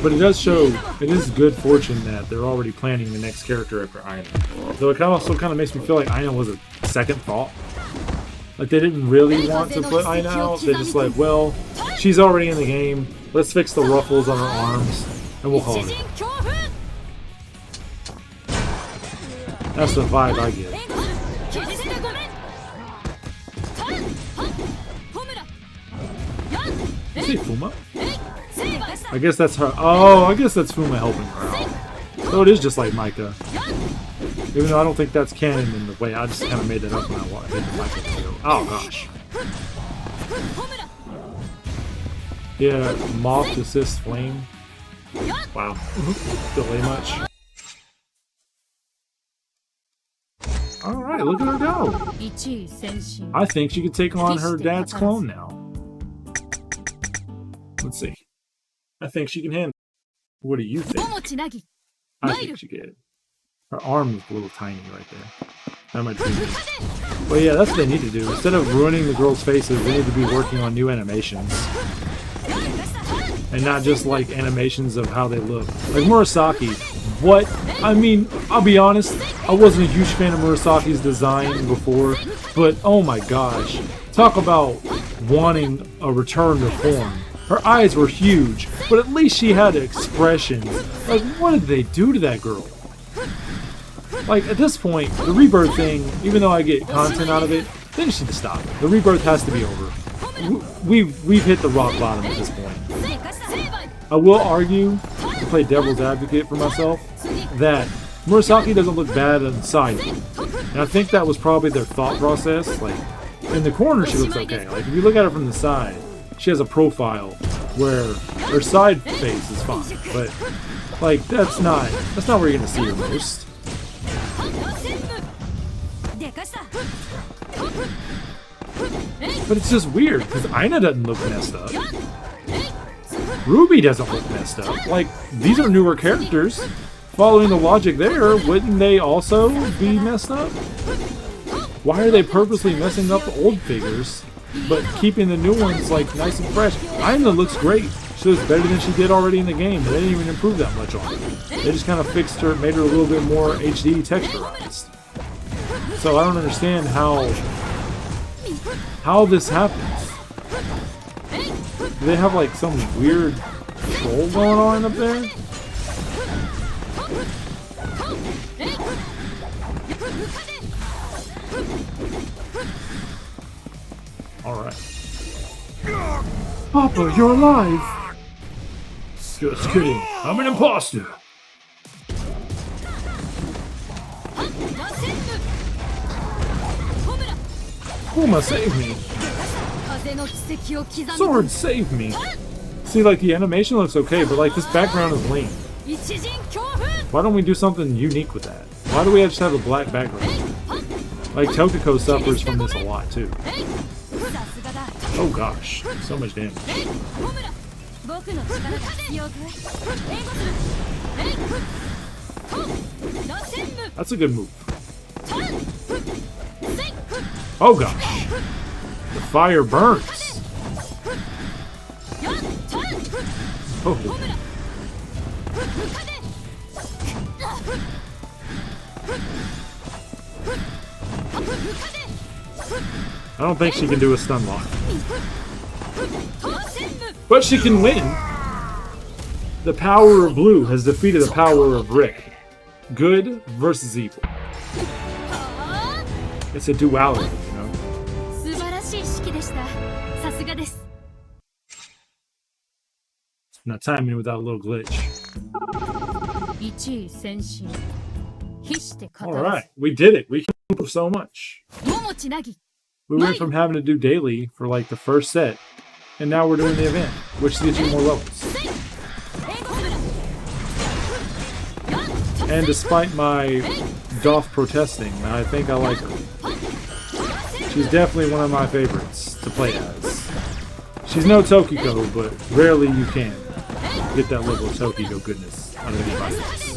But it does show, it is good fortune that they're already planning the next character after Aina. Though it also kind of makes me feel like Aina was a second thought. Like, they didn't really want to put Aina out. They're just like, well, she's already in the game. Let's fix the ruffles on her arms, and we'll call it. That's the vibe I get. Is it Fuma? I guess that's her. Oh, I guess that's Fuma helping her out. So it is just like Micah. Even though I don't think that's canon in the way. I just kind of made it up when I did the Micah video. Oh gosh. Yeah, Moth assist flame. Wow. Delay much. Alright, look at her go. I think she could take on her dad's clone now. Let's see. I think she can handle it. What do you think? I think she can. Her arm is a little tiny right there. That might be me. But yeah, that's what they need to do. Instead of ruining the girls' faces, they need to be working on new animations. And not just like animations of how they look. Like Murasaki, what? I mean, I'll be honest, I wasn't a huge fan of Murasaki's design before, but oh my gosh. Talk about wanting a return to form. Her eyes were huge, but at least she had expressions. Like, what did they do to that girl? Like, at this point, the rebirth thing, even though I get content out of it, they just need to stop. The rebirth has to be over. We've hit the rock bottom at this point. I will argue, to play devil's advocate for myself, that Murasaki doesn't look bad inside. And I think that was probably their thought process. Like, in the corner she looks okay. Like, if you look at her from the side, she has a profile where her side face is fine. But, like, that's not where you're gonna see her most. But it's just weird, because Aina doesn't look messed up. Ruby doesn't look messed up. Like, these are newer characters. Following the logic there, wouldn't they also be messed up? Why are they purposely messing up the old figures, but keeping the new ones, like, nice and fresh? Aina looks great. She looks better than she did already in the game. They didn't even improve that much on her. They just kind of fixed her, made her a little bit more HD texturized. So I don't understand how this happens. Do they have like some weird troll going on up there? Alright. Papa, you're alive! Just kidding. I'm an imposter. Fuma, save me. Sword, save me. See, like, the animation looks okay, but, like, this background is lame. Why don't we do something unique with that? Why do we just have a black background? Like, Tokiko suffers from this a lot, too. Oh, gosh. So much damage. That's a good move. Oh gosh. The fire burns. Oh. I don't think she can do a stun lock. But she can win. The power of blue has defeated the power of Rick. Good versus evil. It's a duality, you know? Not timing without a little glitch. Alright, we did it. We can improve so much. We went from having to do daily for like the first set, and now we're doing the event, which gets you more levels. And despite my Doff protesting, I think I like her. She's definitely one of my favorites to play as. She's no Tokiko, but rarely you can get that level of Tokiko goodness out of anybody else.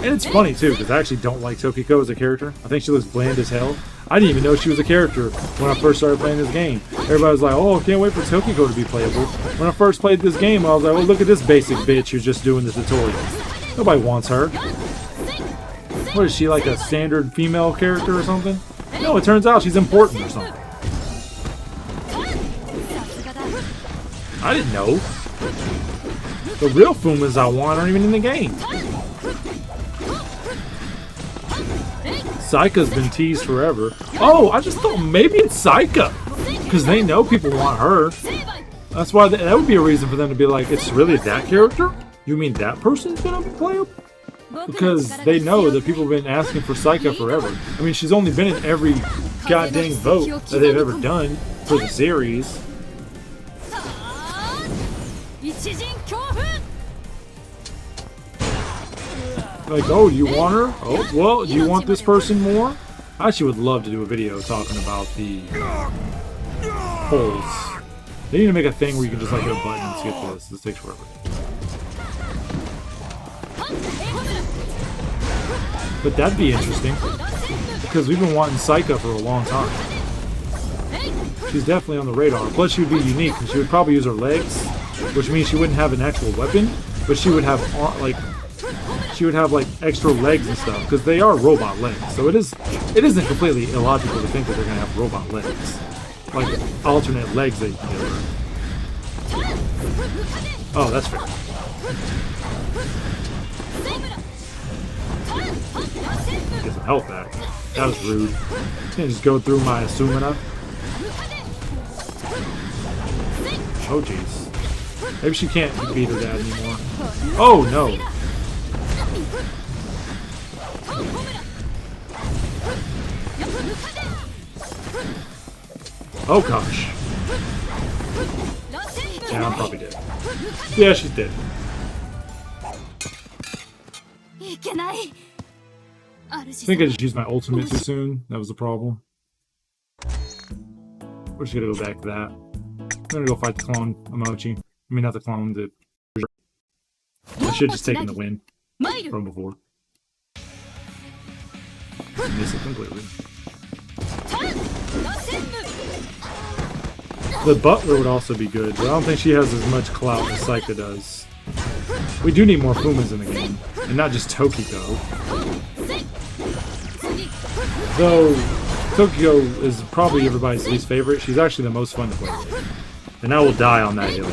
And it's funny too, because I actually don't like Tokiko as a character. I think she looks bland as hell. I didn't even know she was a character when I first started playing this game. Everybody was like, oh, I can't wait for Tokiko to be playable. When I first played this game, I was like, oh, look at this basic bitch who's just doing the tutorial. Nobody wants her. What is she, like a standard female character or something? No, it turns out she's important or something. I didn't know. The real Fumas I want aren't even in the game. Saika's been teased forever. Oh, I just thought maybe it's Saika. Because they know people want her. That's why that would be a reason for them to be like, it's really that character? You mean that person's gonna be playable? Because they know that people have been asking for Saika forever. I mean, she's only been in every goddamn vote that they've ever done for the series. Like, oh, do you want her? Oh, well, do you want this person more? I actually would love to do a video talking about the polls. They need to make a thing where you can just like hit a button and skip this. This takes forever. But that'd be interesting, because we've been wanting Saika for a long time. She's definitely on the radar. Plus, she would be unique, because she would probably use her legs, which means she wouldn't have an actual weapon, but she would have like extra legs and stuff, because they are robot legs. So it isn't completely illogical to think that they're gonna have robot legs, like alternate legs that you can get. Oh, that's fair. Get some health back. That was rude. Can't just go through my Asumina. Oh jeez. Maybe she can't beat her dad anymore. Oh no. Oh gosh. Yeah, I'm probably dead. Yeah, she's dead. I think I just used my ultimate too soon. That was the problem. We're just gonna go back to that. I'm gonna go fight the clone emoji. I mean, not the clone, the... I should have just taken the win from before. Miss it completely. The Butler would also be good, but I don't think she has as much clout as Saika does. We do need more Fumas in the game, and not just Tokiko. Though Tokiko is probably everybody's least favorite, she's actually the most fun to play with. And I will die on that hill.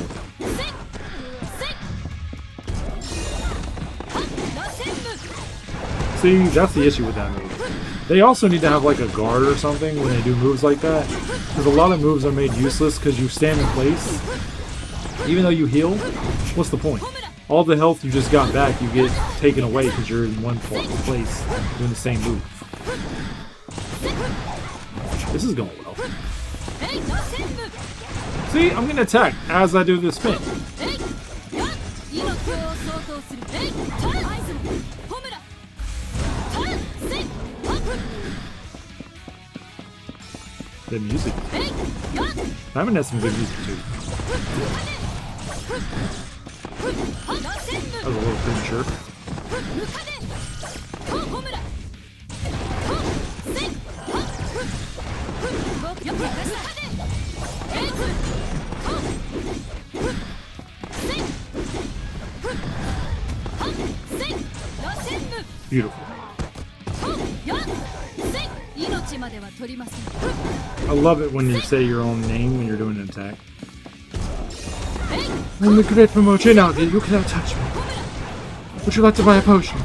See, that's the issue with that move. They also need to have like a guard or something when they do moves like that. Because a lot of moves are made useless because you stand in place. Even though you heal, what's the point? All the health you just got back, you get taken away because you're in one place doing the same move. This is going well. See, I'm going to attack as I do this spin. Good music. I haven't had some good music too. That was a little premature. Beautiful. I love it when you say your own name when you're doing an attack. I'm the great promoter now, you cannot touch me. Would you like to buy a potion?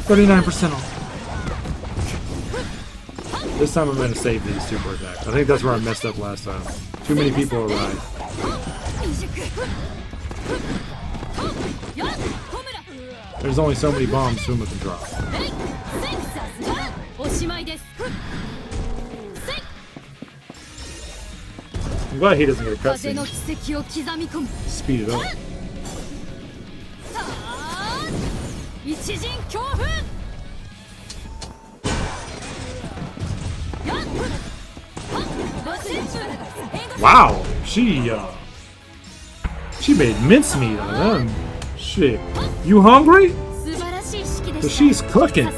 39% off. This time I'm going to save these super attacks. I think that's where I messed up last time. Too many people arrived. There's only so many bombs Fuma can drop. I'm glad he doesn't get a cutscene. Speed it up. Wow, she made mincemeat out of them. Shit, you hungry? 'Cause she's cooking.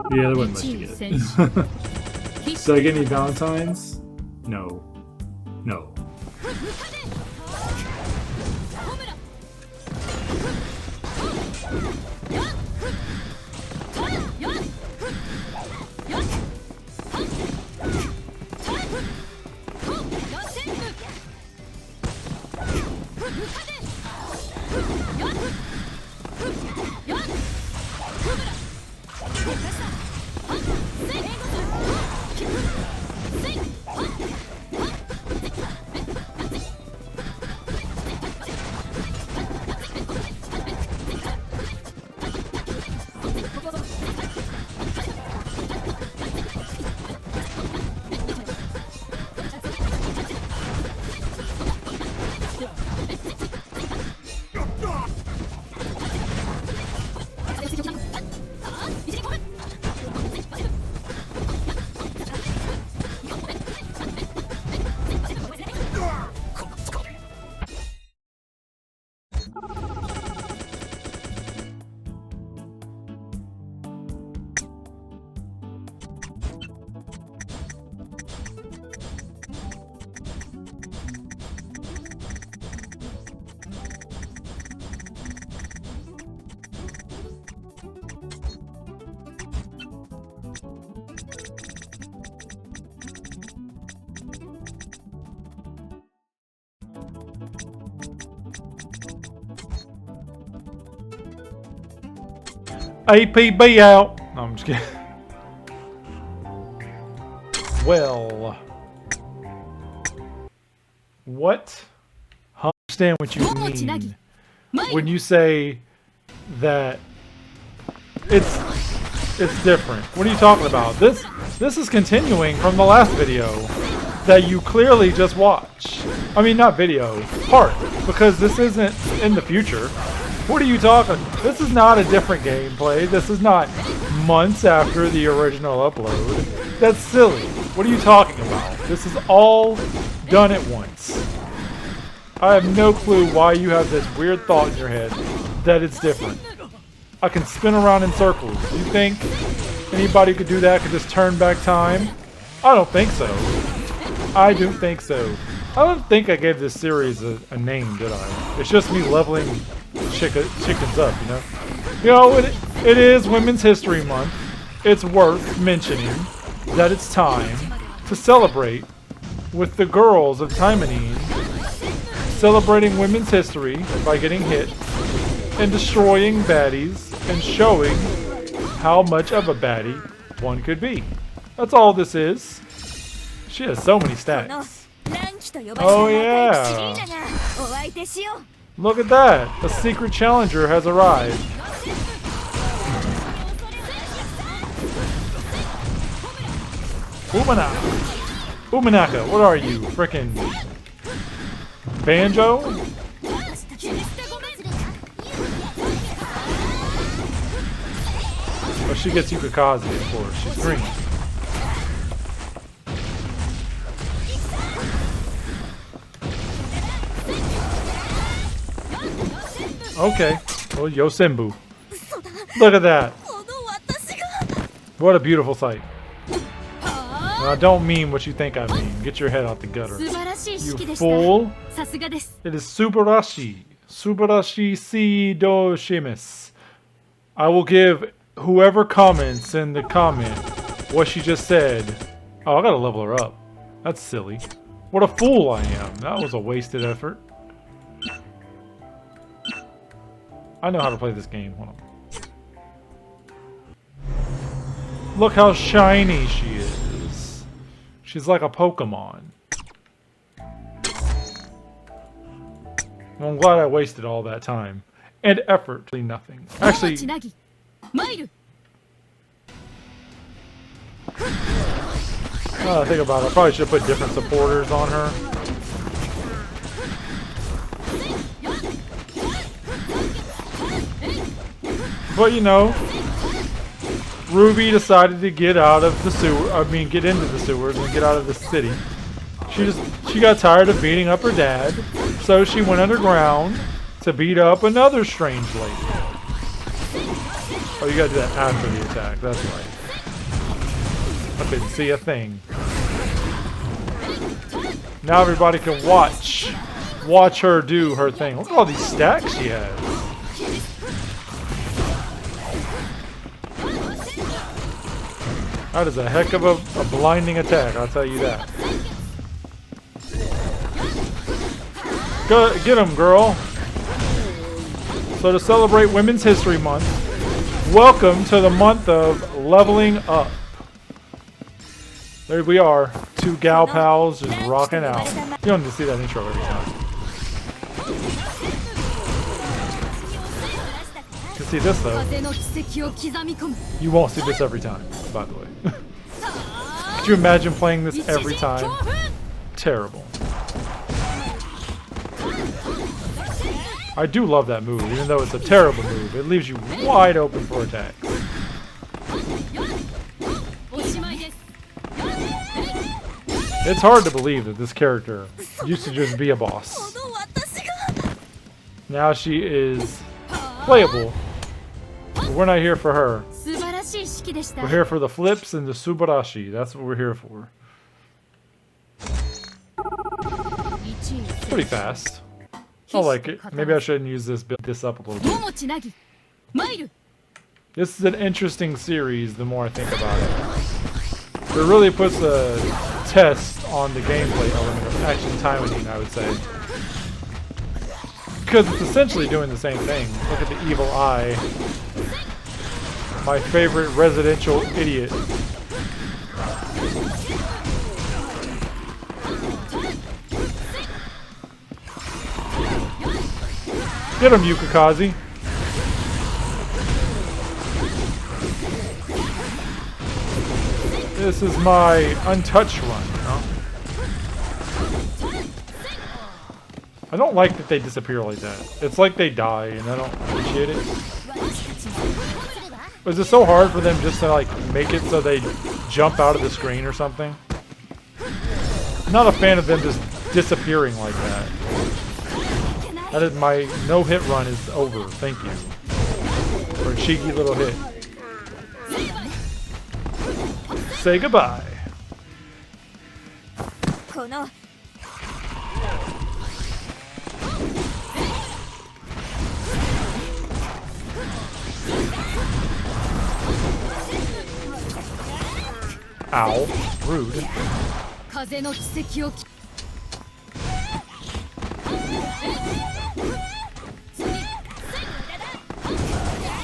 Yeah, there wasn't much to get. Did I get any Valentines? No. No. APB out. No, I'm just kidding. Well, what? I understand what you mean when you say that it's different. What are you talking about? This is continuing from the last video that you clearly just watched. I mean, not video, part, because this isn't in the future. What are you talking? This is not a different gameplay. This is not months after the original upload. That's silly. What are you talking about? This is all done at once. I have no clue why you have this weird thought in your head that it's different. I can spin around in circles. You think anybody could do that, could just turn back time? I don't think so. I don't think so. I don't think I gave this series a name, did I? It's just me leveling chickens up, you know? You know, it is Women's History Month. It's worth mentioning that it's time to celebrate with the girls of Taimanin, celebrating women's history by getting hit and destroying baddies and showing how much of a baddie one could be. That's all this is. She has so many stats. Oh yeah! Look at that! A secret challenger has arrived. Umanaka, what are you? Frickin' Banjo? Well, she gets Yukikaze, of course. She's green. Okay. Well, Yosembu. Look at that. What a beautiful sight. I don't mean what you think I mean. Get your head out the gutter. You fool. It is Subarashi. Subarashi si do shimis. I will give whoever comments in the comment what she just said. Oh, I gotta level her up. That's silly. What a fool I am. That was a wasted effort. I know how to play this game. Hold on. Look how shiny she is. She's like a Pokemon. Well, I'm glad I wasted all that time. And effort. Nothing. Actually... think about it. I probably should have put different supporters on her. But you know, Ruby decided to get out of the sewer. Get into the sewers and get out of the city. She got tired of beating up her dad, so she went underground to beat up another strange lady. Oh, you gotta do that after the attack. That's right. I couldn't see a thing. Now everybody can watch her do her thing. Look at all these stacks she has. That is a heck of a blinding attack, I'll tell you that. Go, get him, girl. So to celebrate Women's History Month, welcome to the month of leveling up. There we are, two gal pals just rocking out. You don't need to see that intro every time. You can see this though. You won't see this every time, by the way. Could you imagine playing this every time? Terrible. I do love that move, even though it's a terrible move. It leaves you wide open for attacks. It's hard to believe that this character used to just be a boss. Now she is playable. But we're not here for her. We're here for the flips and the subarashi. That's what we're here for. Pretty fast. I like it. Maybe I shouldn't use this, build this up a little bit. This is an interesting series the more I think about it. It really puts a test on the gameplay element of Action Taimanin, I would say. Because it's essentially doing the same thing. Look at the evil eye. My favorite residential idiot. Get him, Yukikaze. This is my untouched run, you know? I don't like that they disappear like that. It's like they die, and I don't appreciate it. Was it so hard for them just to like make it so they jump out of the screen or something? I'm not a fan of them just disappearing like that. That is, my no-hit run is over. Thank you. For a cheeky little hit. Say goodbye. Ow. Rude.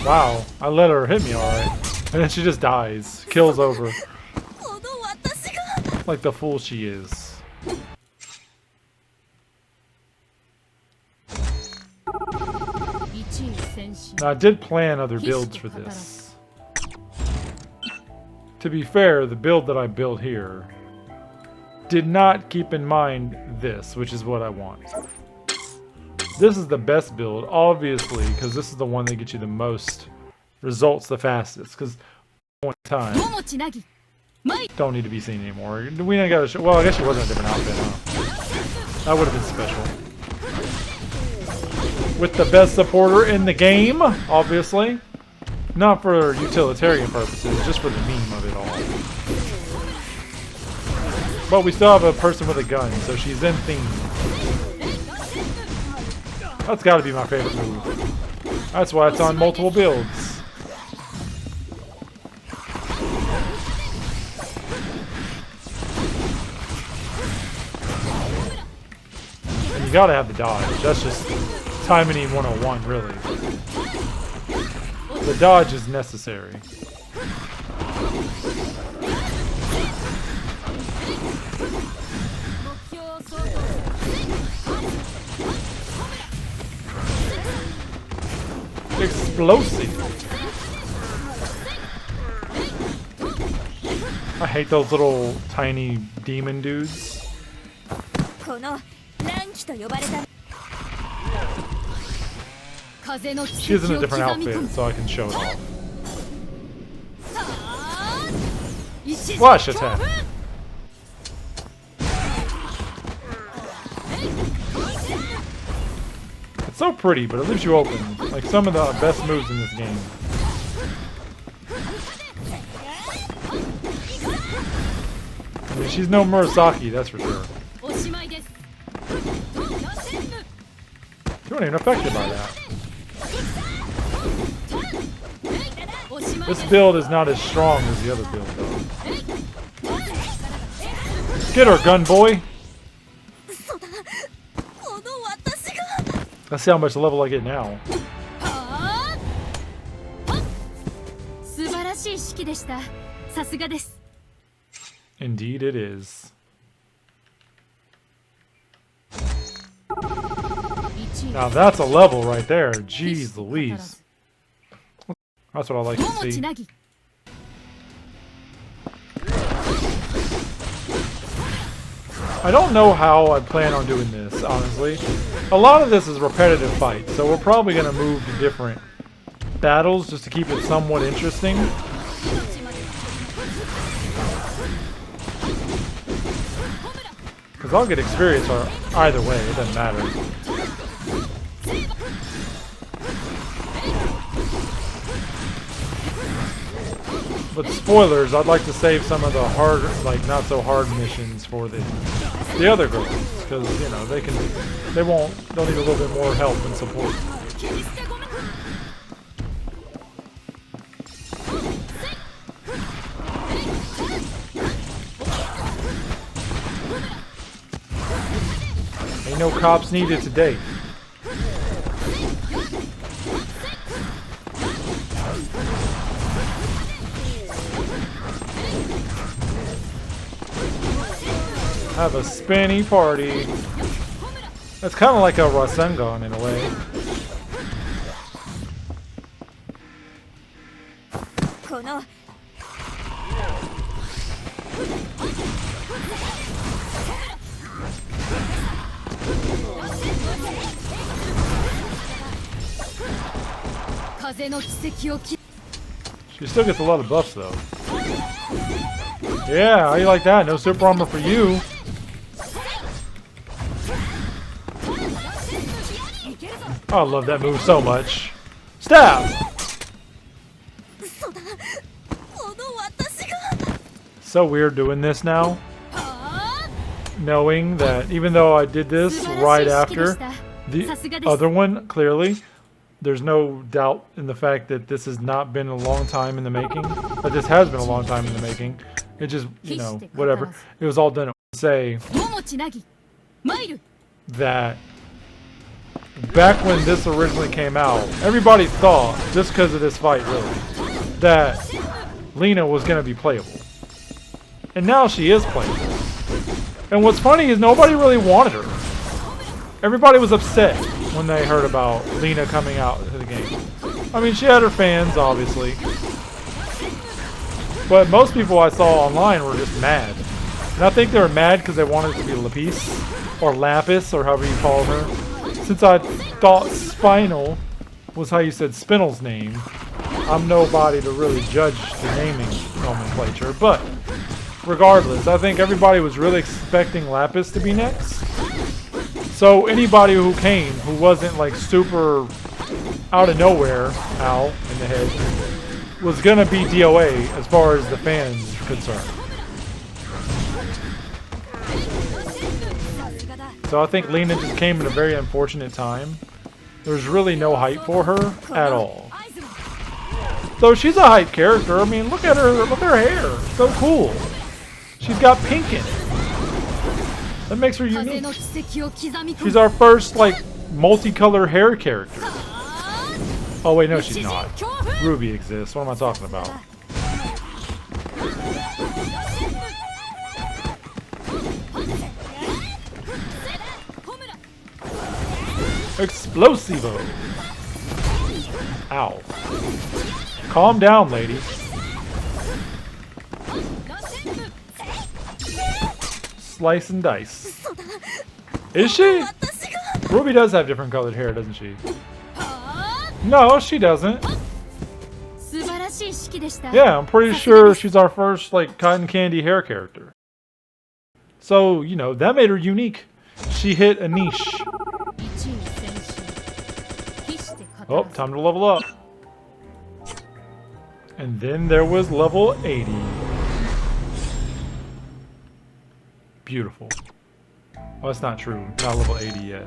Wow, I let her hit me alright. And then she just dies. Kill's over. Like the fool she is. Now I did plan other builds for this. To be fair, the build that I built here did not keep in mind this, which is what I want. This is the best build, obviously, because this is the one that gets you the most results the fastest. Because one time don't need to be seen anymore. We ain't got to show. Well, I guess she wasn't a different outfit, huh? That would have been special. With the best supporter in the game, obviously. Not for utilitarian purposes, just for the meme of it all. But we still have a person with a gun, so she's in theme. That's got to be my favorite move. That's why it's on multiple builds. And you gotta have the dodge. That's just Taimanin 101, really. The dodge is necessary. Explosive. I hate those little tiny demon dudes. She's in a different outfit, so I can show it off. Flash attack. It's so pretty, but it leaves you open. Like some of the best moves in this game. I mean, she's no Murasaki, that's for sure. You weren't even affected by that. This build is not as strong as the other build, though. Get her, gun boy! Let's see how much level I get now. Indeed it is. Now that's a level right there. Jeez Louise. That's what I like to see. I don't know how I plan on doing this, honestly. A lot of this is repetitive fights, so we're probably going to move to different battles just to keep it somewhat interesting. Because I'll get experience either way, it doesn't matter. But spoilers, I'd like to save some of the hard, like not so hard missions for the other girls, because you know they'll need a little bit more help and support. Ain't no cops needed today. Have a spinny party. That's kind of like a Rasengan in a way. She still gets a lot of buffs though. Yeah, how you like that? No super armor for you. Oh, I love that move so much. Stab! So weird doing this now. Knowing that even though I did this right after the other one, clearly, there's no doubt in the fact that this has not been a long time in the making. But this has been a long time in the making. It just, you know, whatever. It was all done at say that back when this originally came out, everybody thought, just because of this fight really, that Lina was going to be playable. And now she is playable. And what's funny is nobody really wanted her. Everybody was upset when they heard about Lina coming out to the game. I mean, she had her fans, obviously. But most people I saw online were just mad. And I think they were mad because they wanted it to be Lapis, or Lapis, or however you call her. Since I thought Spinal was how you said Spinel's name, I'm nobody to really judge the naming nomenclature. But regardless, I think everybody was really expecting Lapis to be next. So anybody who came who wasn't like super out of nowhere, ow, in the head, was gonna be DOA as far as the fans are concerned. So I think Lina just came at a very unfortunate time. There's really no hype for her at all. Though she's a hype character. I mean, look at her hair. So cool. She's got pink in it. That makes her unique. She's our first, like, multicolor hair character. Oh wait, no she's not. Ruby exists. What am I talking about? Explosivo! Ow. Calm down, lady. Slice and dice. Is she? Ruby does have different colored hair, doesn't she? No, she doesn't. Yeah, I'm pretty sure she's our first, like, cotton candy hair character. So, you know, that made her unique. She hit a niche. Oh, time to level up. And then there was level 80. Beautiful. Oh, that's not true. Not level 80 yet.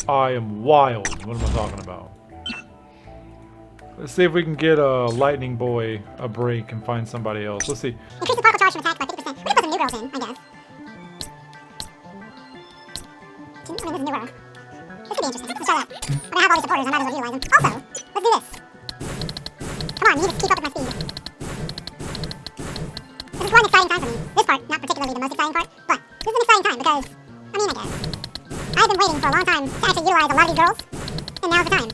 I am wild. What am I talking about? Let's see if we can get a Lightning Boy a break and find somebody else. Let's see. Increase the particle charge from attack by 50%. We're gonna put some new girls in, I guess. I mean, this is new world. This could be interesting. Let's try that. I'm gonna have all these supporters. I might as well utilize them. Also, let's do this. Come on, you need to keep up with my speed. This is quite an exciting time for me. This part, not particularly the most exciting part, but this is an exciting time because, I mean, I guess. I've been waiting for a long time to actually utilize a lot of these girls, and now's the time.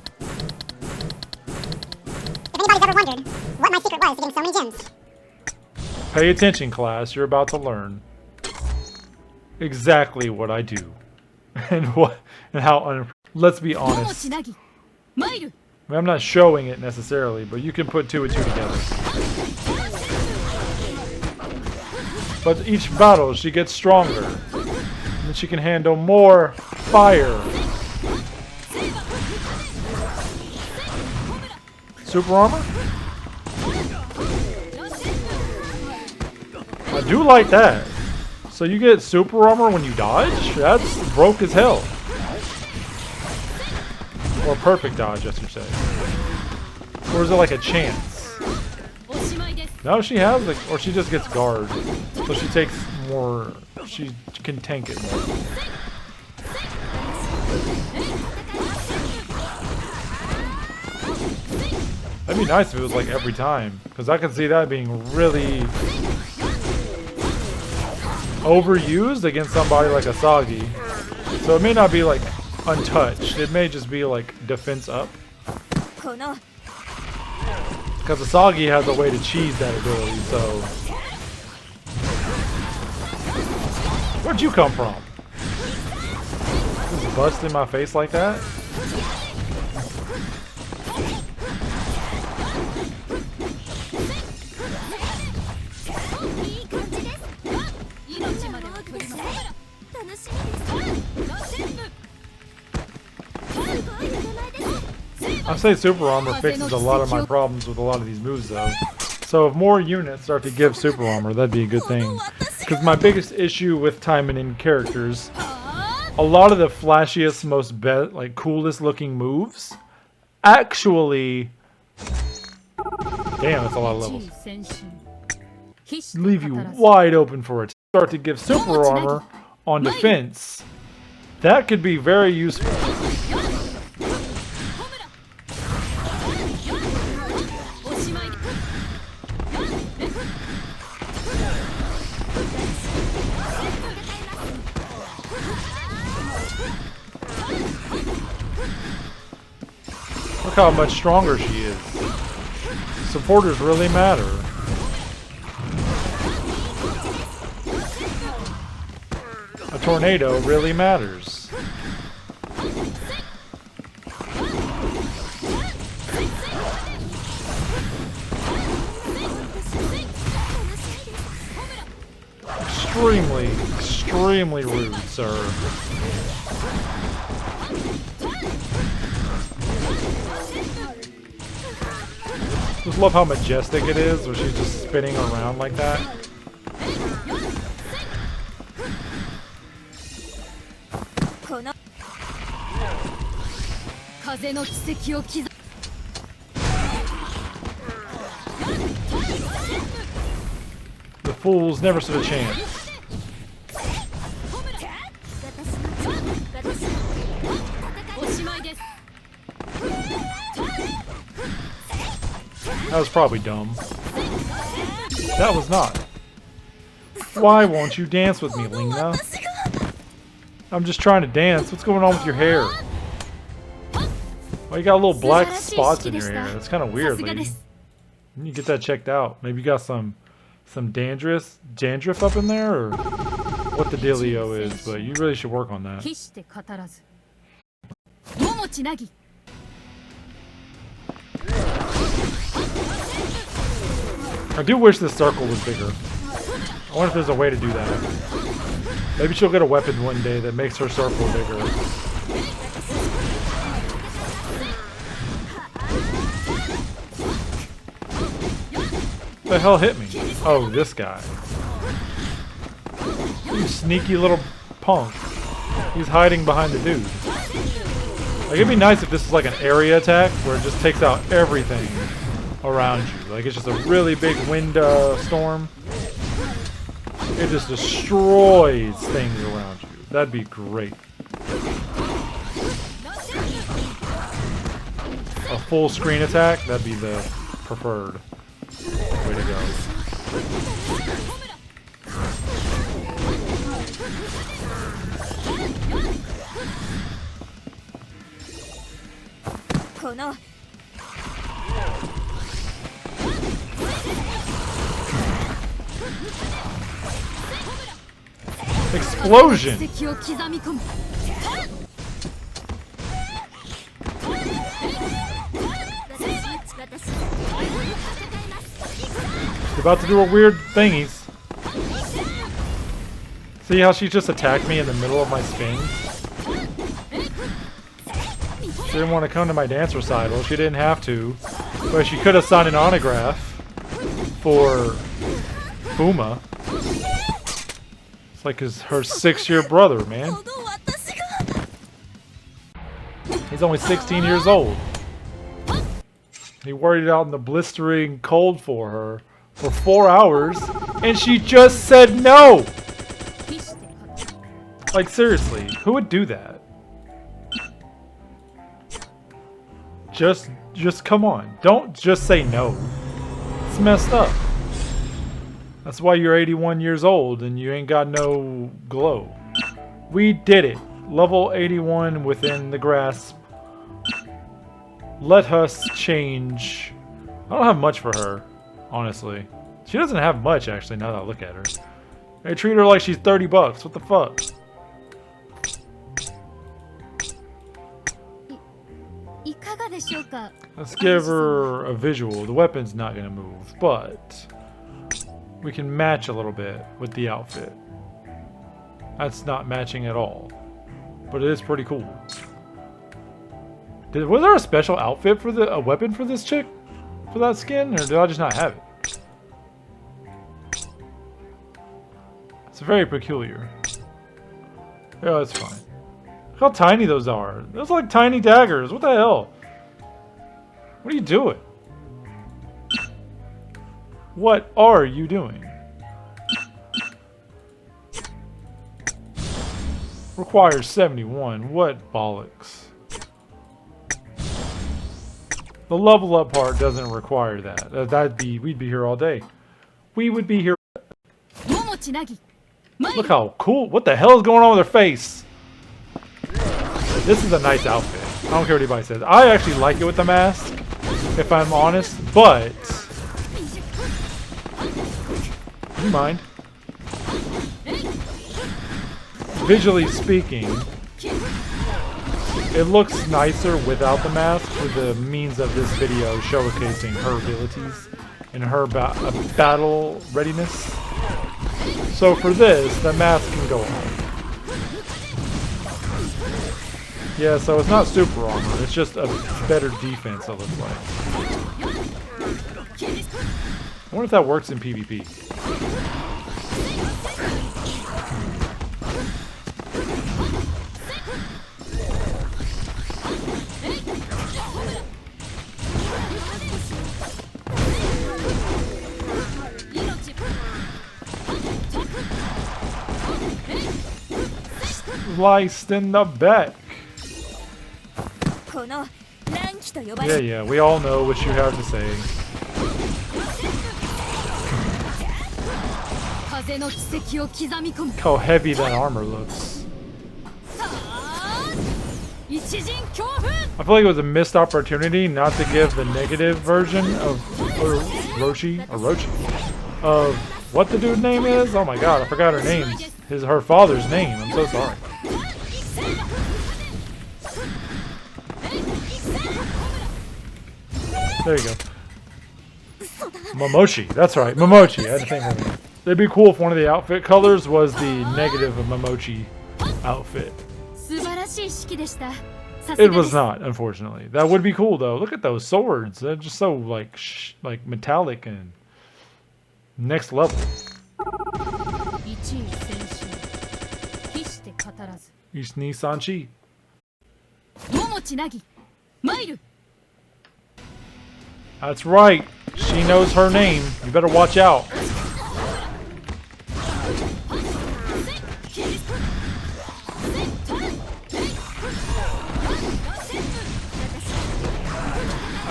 If anybody's ever wondered what my secret was to getting so many gems. Pay attention, class. You're about to learn exactly what I do. And how let's be honest. I mean, I'm not showing it necessarily, but you can put two and two together. But each battle, she gets stronger. And she can handle more fire. Super armor? I do like that. So you get super armor when you dodge? That's broke as hell. Or perfect dodge, I should say. Or is it like a chance? No, she has like, or she just gets guard. So she takes more, she can tank it more. That'd be nice if it was like every time. Because I can see that being really overused against somebody like Asagi. So it may not be like untouched. It may just be like defense up. Because Asagi has a way to cheese that ability, so... Where'd you come from? Just bust in my face like that? I say super armor fixes a lot of my problems with a lot of these moves though. So if more units start to give super armor, that'd be a good thing. Because my biggest issue with Taimanin characters, a lot of the flashiest, most like coolest looking moves, actually, damn, that's a lot of levels, leave you wide open for it. Start to give super armor on defense. That could be very useful. Look how much stronger she is. Supporters really matter. A tornado really matters. Extremely rude, sir. Just love how majestic it is when she's just spinning around like that. The fools never stood a chance. That was probably dumb. That was not. Why won't you dance with me, Lena? I'm just trying to dance. What's going on with your hair? Well, you got little black spots in your hair. That's kind of weird, lady. You need to get that checked out. Maybe you got some dandruff up in there, or what the dealio is, but you really should work on that. I do wish this circle was bigger. I wonder if there's a way to do that. Maybe she'll get a weapon one day that makes her circle bigger. What the hell hit me? Oh, this guy. You sneaky little punk. He's hiding behind the dude. Like, it'd be nice if this was like an area attack where it just takes out everything around you. Like, it's just a really big wind storm. It just destroys things around you. That'd be great. A full screen attack, that'd be the preferred way to go. Explosion! You're about to do a weird thingies. See how she just attacked me in the middle of my spin? She didn't want to come to my dance recital. She didn't have to. But she could have signed an autograph for Fuma. It's like her 6-year brother, man. He's only 16 years old. He waited out in the blistering cold for her for 4 hours, and she just said no! Like, seriously, who would do that? Just come on. Don't just say no. It's messed up. That's why you're 81 years old and you ain't got no glow. We did it. Level 81 within the grasp. Let us change. I don't have much for her, honestly. She doesn't have much, actually, now that I look at her. They treat her like she's 30 bucks. What the fuck? Let's give her a visual. The weapon's not going to move, but we can match a little bit with the outfit. That's not matching at all, but it is pretty cool. Was there a special outfit for a weapon for this chick? For that skin? Or did I just not have it? It's very peculiar. Yeah, that's fine. Look how tiny those are. Those are like tiny daggers. What the hell? What are you doing? What are you doing? Requires 71. What bollocks? The level up part doesn't require that. We'd be here all day. We would be here. Look how cool. What the hell is going on with her face? This is a nice outfit. I don't care what anybody says. I actually like it with the mask, if I'm honest, but you mind? Visually speaking, it looks nicer without the mask for the means of this video showcasing her abilities and her battle readiness. So for this, the mask can go on. Yeah, so it's not super armor, it's just a better defense, it looks like. I wonder if that works in PvP. Sliced in the back. Yeah, we all know what you have to say. how heavy that armor looks. I feel like it was a missed opportunity not to give the negative version of Orochi, of what the dude's name is. Oh my god, I forgot her name. Her father's name. I'm so sorry. There you go. Momochi. That's right. Momochi. I had to think of it. It'd be cool if one of the outfit colors was the negative of Momochi outfit. It was not, unfortunately. That would be cool, though. Look at those swords. They're just so, like metallic and next level. Isni Sanchi. That's right. She knows her name. You better watch out.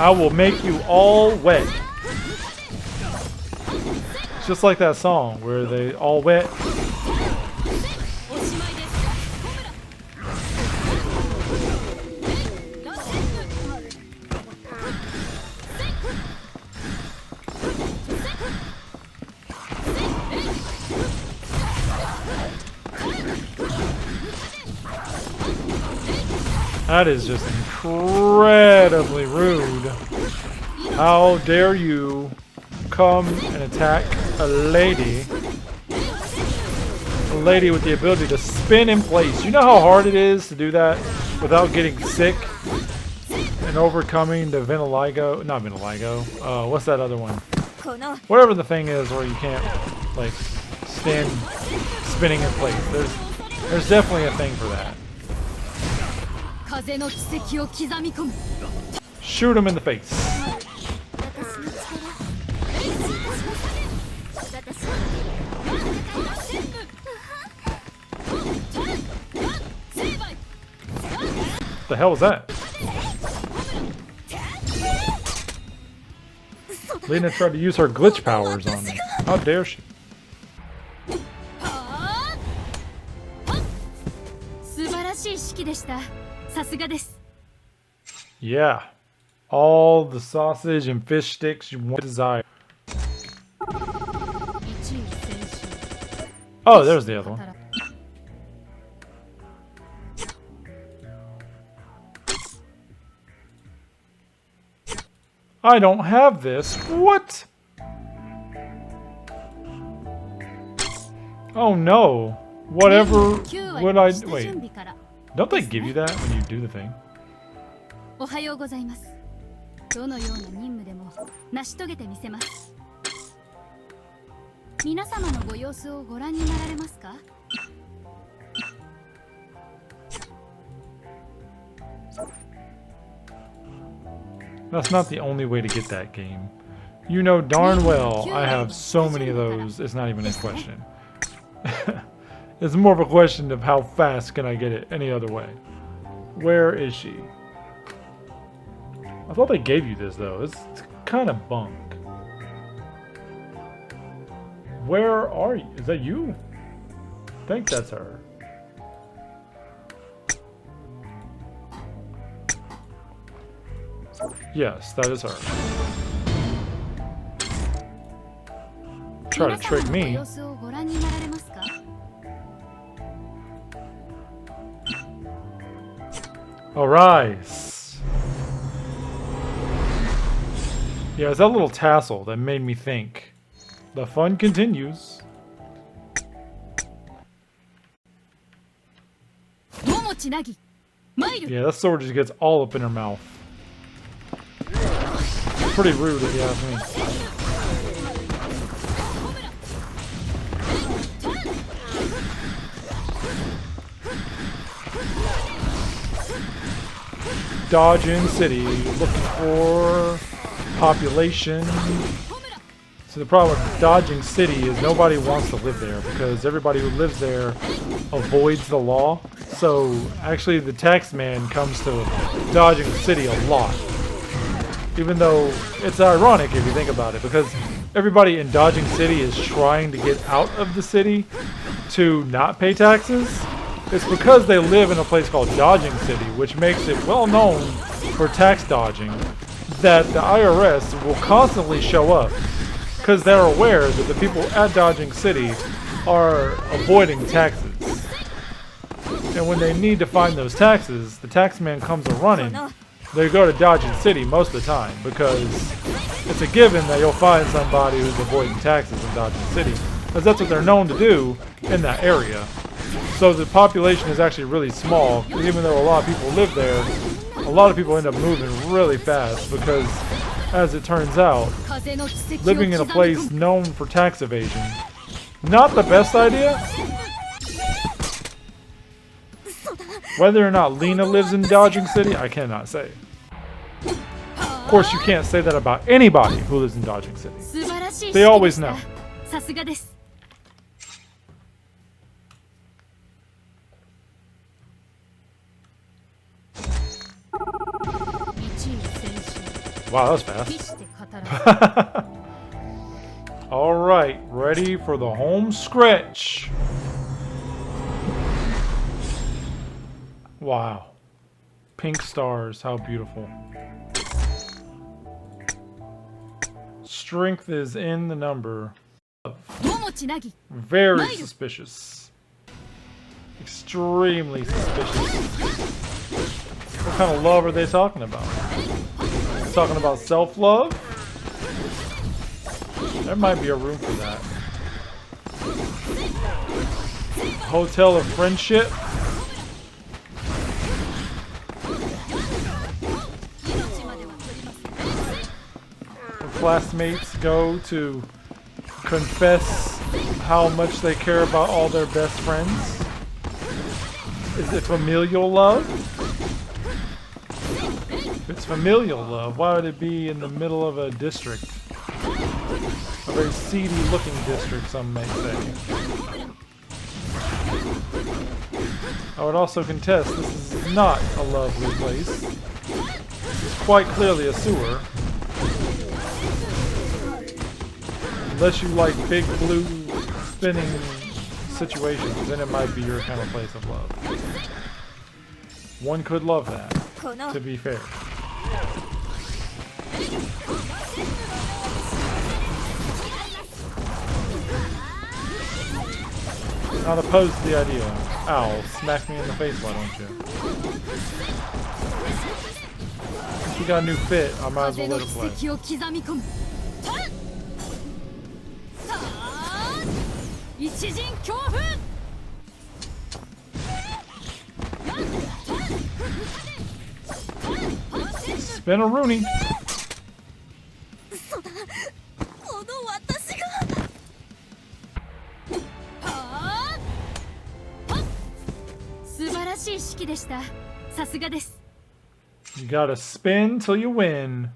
I will make you all wet. Just like that song where they all wet. That is just incredibly rude. How dare you come and attack a lady? A lady with the ability to spin in place. You know how hard it is to do that without getting sick and overcoming the vitiligo? Not vitiligo. What's that other one? Whatever the thing is where you can't like stand spinning in place. There's definitely a thing for that. Shoot him in the face. The hell was that? Lena tried to use her glitch powers on me. How dare she? Yeah. All the sausage and fish sticks you want to desire. Oh, there's the other one. I don't have this. What? Oh no. Whatever would I... Wait. Don't they give you that when you do the thing? That's not the only way to get that game. You know darn well I have so many of those, it's not even a question. It's more of a question of how fast can I get it any other way. Where is she? I thought they gave you this though. It's kind of bunk. Where are you? Is that you? I think that's her. Yes, that is her. Try to trick me. Alright. Yeah, it's that little tassel that made me think. The fun continues. Yeah, that sword just gets all up in her mouth. Pretty rude if you ask me. Dodging City, looking for population. So the problem with Dodging City is nobody wants to live there because everybody who lives there avoids the law. So actually the tax man comes to Dodging City a lot. Even though it's ironic if you think about it, because everybody in Dodging City is trying to get out of the city to not pay taxes, it's because they live in a place called Dodging City, which makes it well known for tax dodging, that the IRS will constantly show up because they're aware that the people at Dodging City are avoiding taxes. And when they need to find those taxes, the tax man comes a-running. They go to Dodging City most of the time because it's a given that you'll find somebody who's avoiding taxes in Dodging City, because that's what they're known to do in that area. So the population is actually really small, because even though a lot of people live there, a lot of people end up moving really fast because, as it turns out, living in a place known for tax evasion, not the best idea. Whether or not Lena lives in Dodging City, I cannot say. Of course, you can't say that about anybody who lives in Dodging City. They always know. Wow, that was fast. Alright, ready for the home stretch. Wow. Pink stars, how beautiful. Strength is in the number. Very suspicious. Extremely suspicious. What kind of love are they talking about? They're talking about self-love? There might be a room for that. Hotel of friendship? Where classmates go to confess how much they care about all their best friends? Is it familial love? If it's familial love, why would it be in the middle of a district? A very seedy looking district, some may say. I would also contest this is not a lovely place. This is quite clearly a sewer. Unless you like big blue spinning situations, then it might be your kind of place of love. One could love that, to be fair. Not opposed to the idea. Ow, smack me in the face, why don't you? If you got a new fit, I might as well let it play. Spin a Rooney. You gotta spin till you win.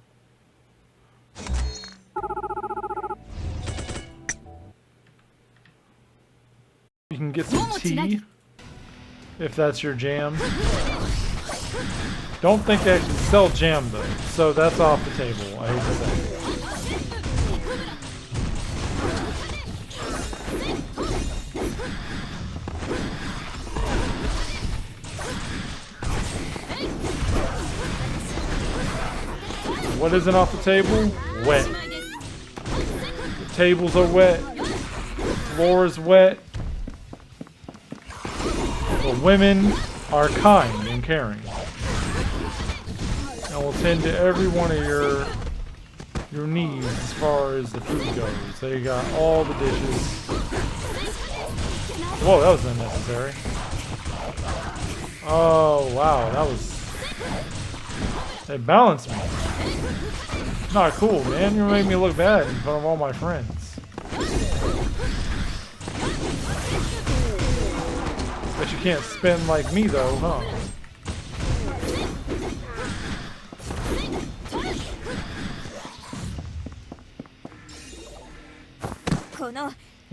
You can get some tea if that's your jam. Don't think they actually sell jam though, so that's off the table, I hate to say. What isn't off the table? Wet. The tables are wet. The floor is wet. The women are kind and caring. And will tend to every one of your needs as far as the food goes. They got all the dishes. Whoa, that was unnecessary. Oh, wow, that was... They balanced me. Not cool, man. You're making me look bad in front of all my friends. Bet you can't spin like me, though, huh?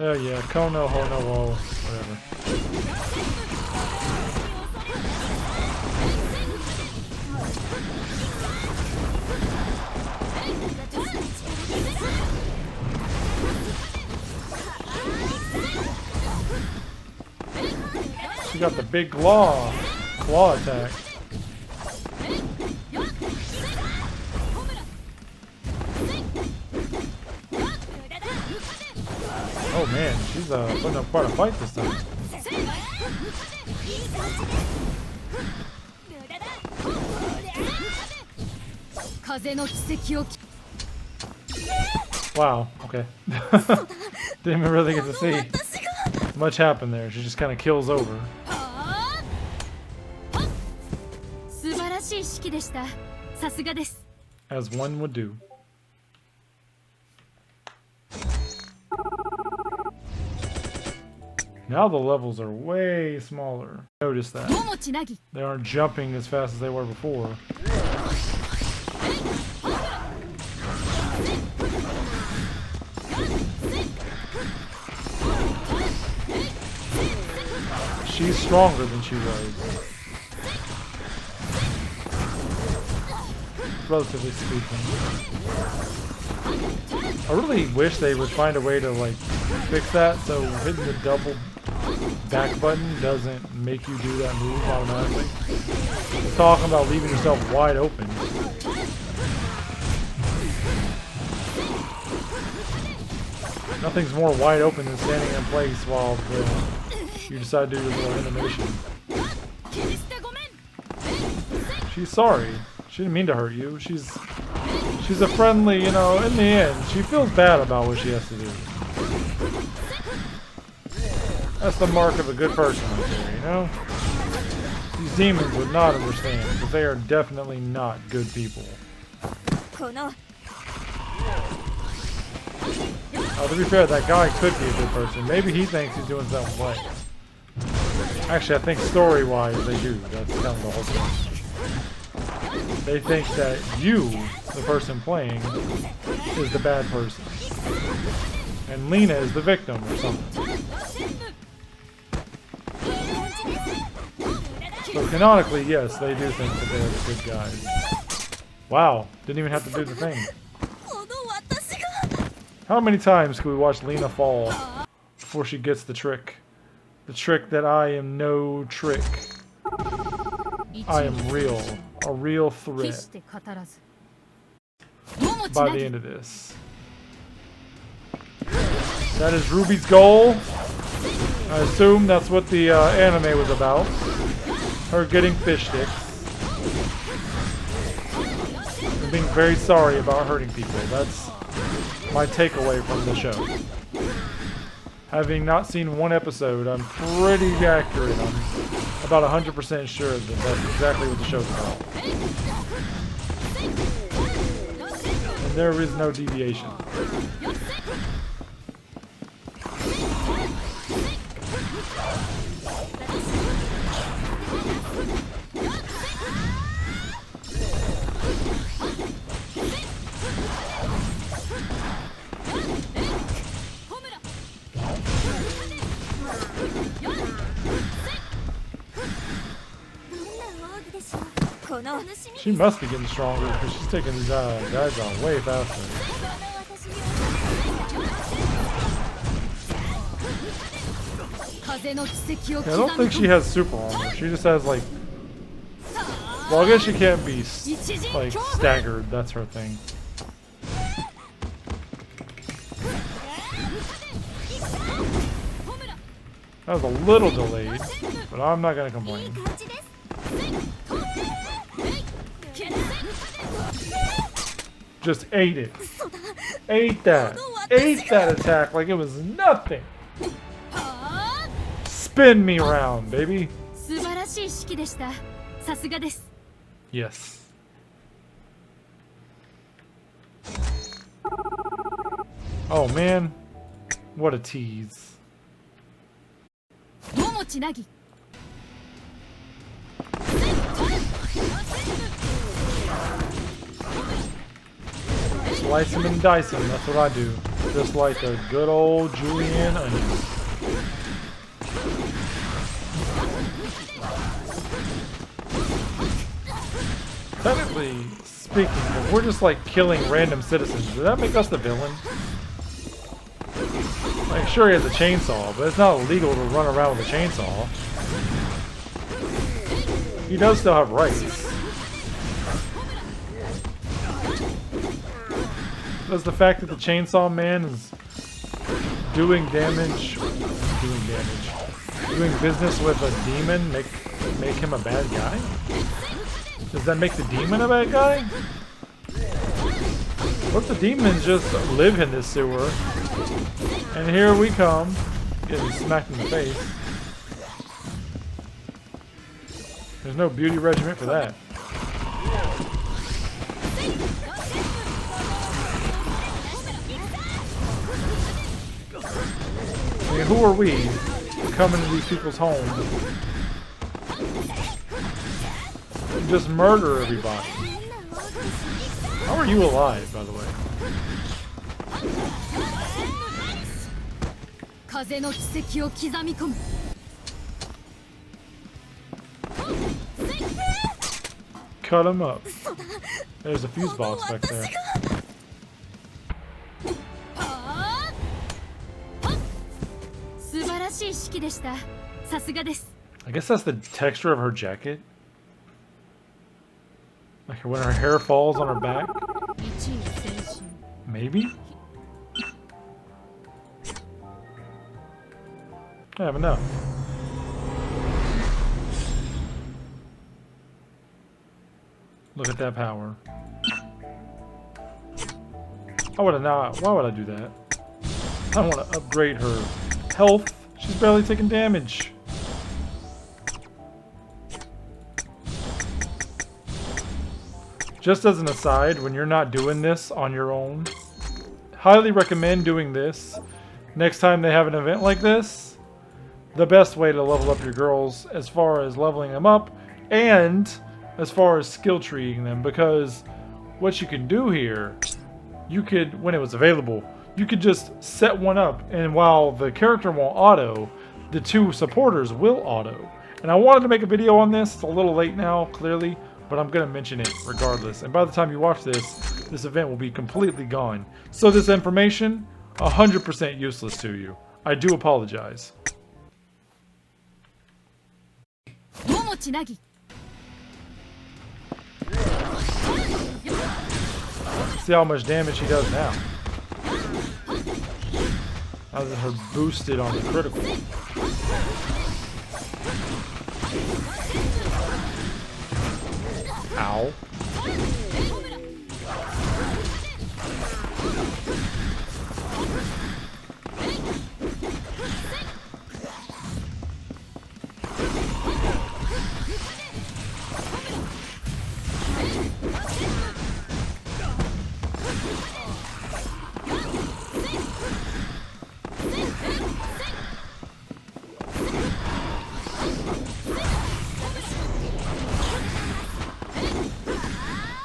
Oh yeah, Kono, Hono, Wo, whatever. she got the big claw attack. Oh man, she's putting up quite a fight this time. Wow, okay. Didn't even really get to see much happen there. She just kind of kills over. As one would do. Now the levels are way smaller. Notice that. They aren't jumping as fast as they were before. She's stronger than she was. Relatively speaking. I really wish they would find a way to like fix that so hitting the double back button doesn't make you do that move automatically. It's talking about leaving yourself wide open. Nothing's more wide open than standing in place while you decide to do your little animation. She's sorry. She didn't mean to hurt you. She's a friendly, you know, in the end, she feels bad about what she has to do. That's the mark of a good person right there, you know? These demons would not understand, because they are definitely not good people. To be fair, that guy could be a good person. Maybe he thinks he's doing something right. Actually, I think story-wise they do. That's kind of the whole thing. They think that you, the person playing, is the bad person. And Lena is the victim or something. So canonically, yes, they do think that they're the good guys. Wow, didn't even have to do the thing. How many times can we watch Lena fall before she gets the trick? The trick that I am no trick. I am real. A real threat. By the end of this. That is Ruby's goal. I assume that's what the anime was about. Her getting fish sticks. And being very sorry about hurting people. That's my takeaway from the show. Having not seen one episode, I'm pretty accurate. I'm about 100% sure that that's exactly what the show's about. And there is no deviation. She must be getting stronger because she's taking these guys out way faster. Yeah, I don't think she has super armor. She just has like... Well, I guess she can't be like staggered. That's her thing. That was a little delayed, but I'm not gonna complain. Just ate it. Ate that. Ate that attack like it was nothing. Spin me around, baby. Yes. Oh man. What a tease. Slice them and dice them, that's what I do. Just like a good old julienne onion. Technically speaking, if we're just like killing random citizens, does that make us the villain? Like, sure he has a chainsaw, but it's not illegal to run around with a chainsaw. He does still have rights. Does the fact that the Chainsaw Man is doing business with a demon make him a bad guy? Does that make the demon a bad guy? What if the demons just live in this sewer? And here we come, getting smacked in the face. There's no beauty regimen for that. I mean, who are we to come into these people's homes and just murder everybody? How are you alive, by the way? Cut him up. There's a fuse box back there. I guess that's the texture of her jacket. Like when her hair falls on her back. Maybe? I have enough. Look at that power. I would have not. Why would I do that? I want to upgrade her health. She's barely taking damage. Just as an aside, when you're not doing this on your own, highly recommend doing this. Next time they have an event like this, the best way to level up your girls as far as leveling them up and as far as skill treeing them, because what you can do here, you could, when it was available, you could just set one up, and while the character won't auto, the two supporters will auto. And I wanted to make a video on this. It's a little late now, clearly, but I'm going to mention it regardless. And by the time you watch this event will be completely gone. So this information, 100% useless to you. I do apologize. See how much damage he does now. Now that her boosted on the critical. Ow.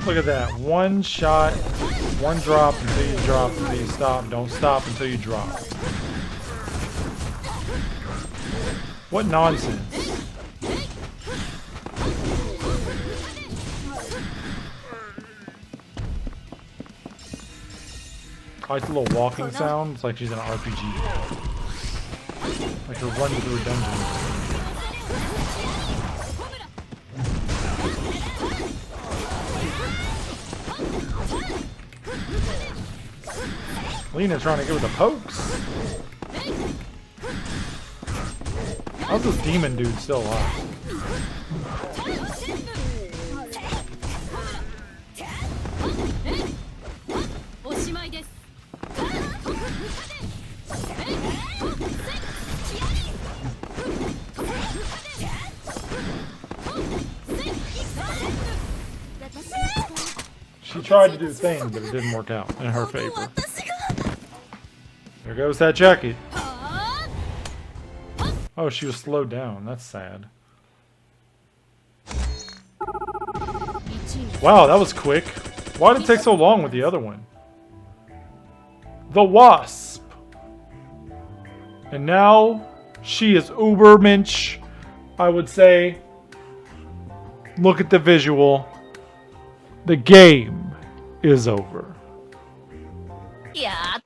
Look at that. One shot, one drop until you drop, until you stop. Don't stop until you drop. What nonsense. I like the little walking sound. It's like she's in an RPG. Like you're running through a dungeon. Lena trying to get with the pokes. How's this demon dude still alive? She tried to do things, but it didn't work out in her favor. There goes that jacket. Oh, she was slowed down. That's sad. Wow, that was quick. Why did it take so long with the other one? The Wasp. And now she is ubermensch, I would say. Look at the visual. The game is over. やっ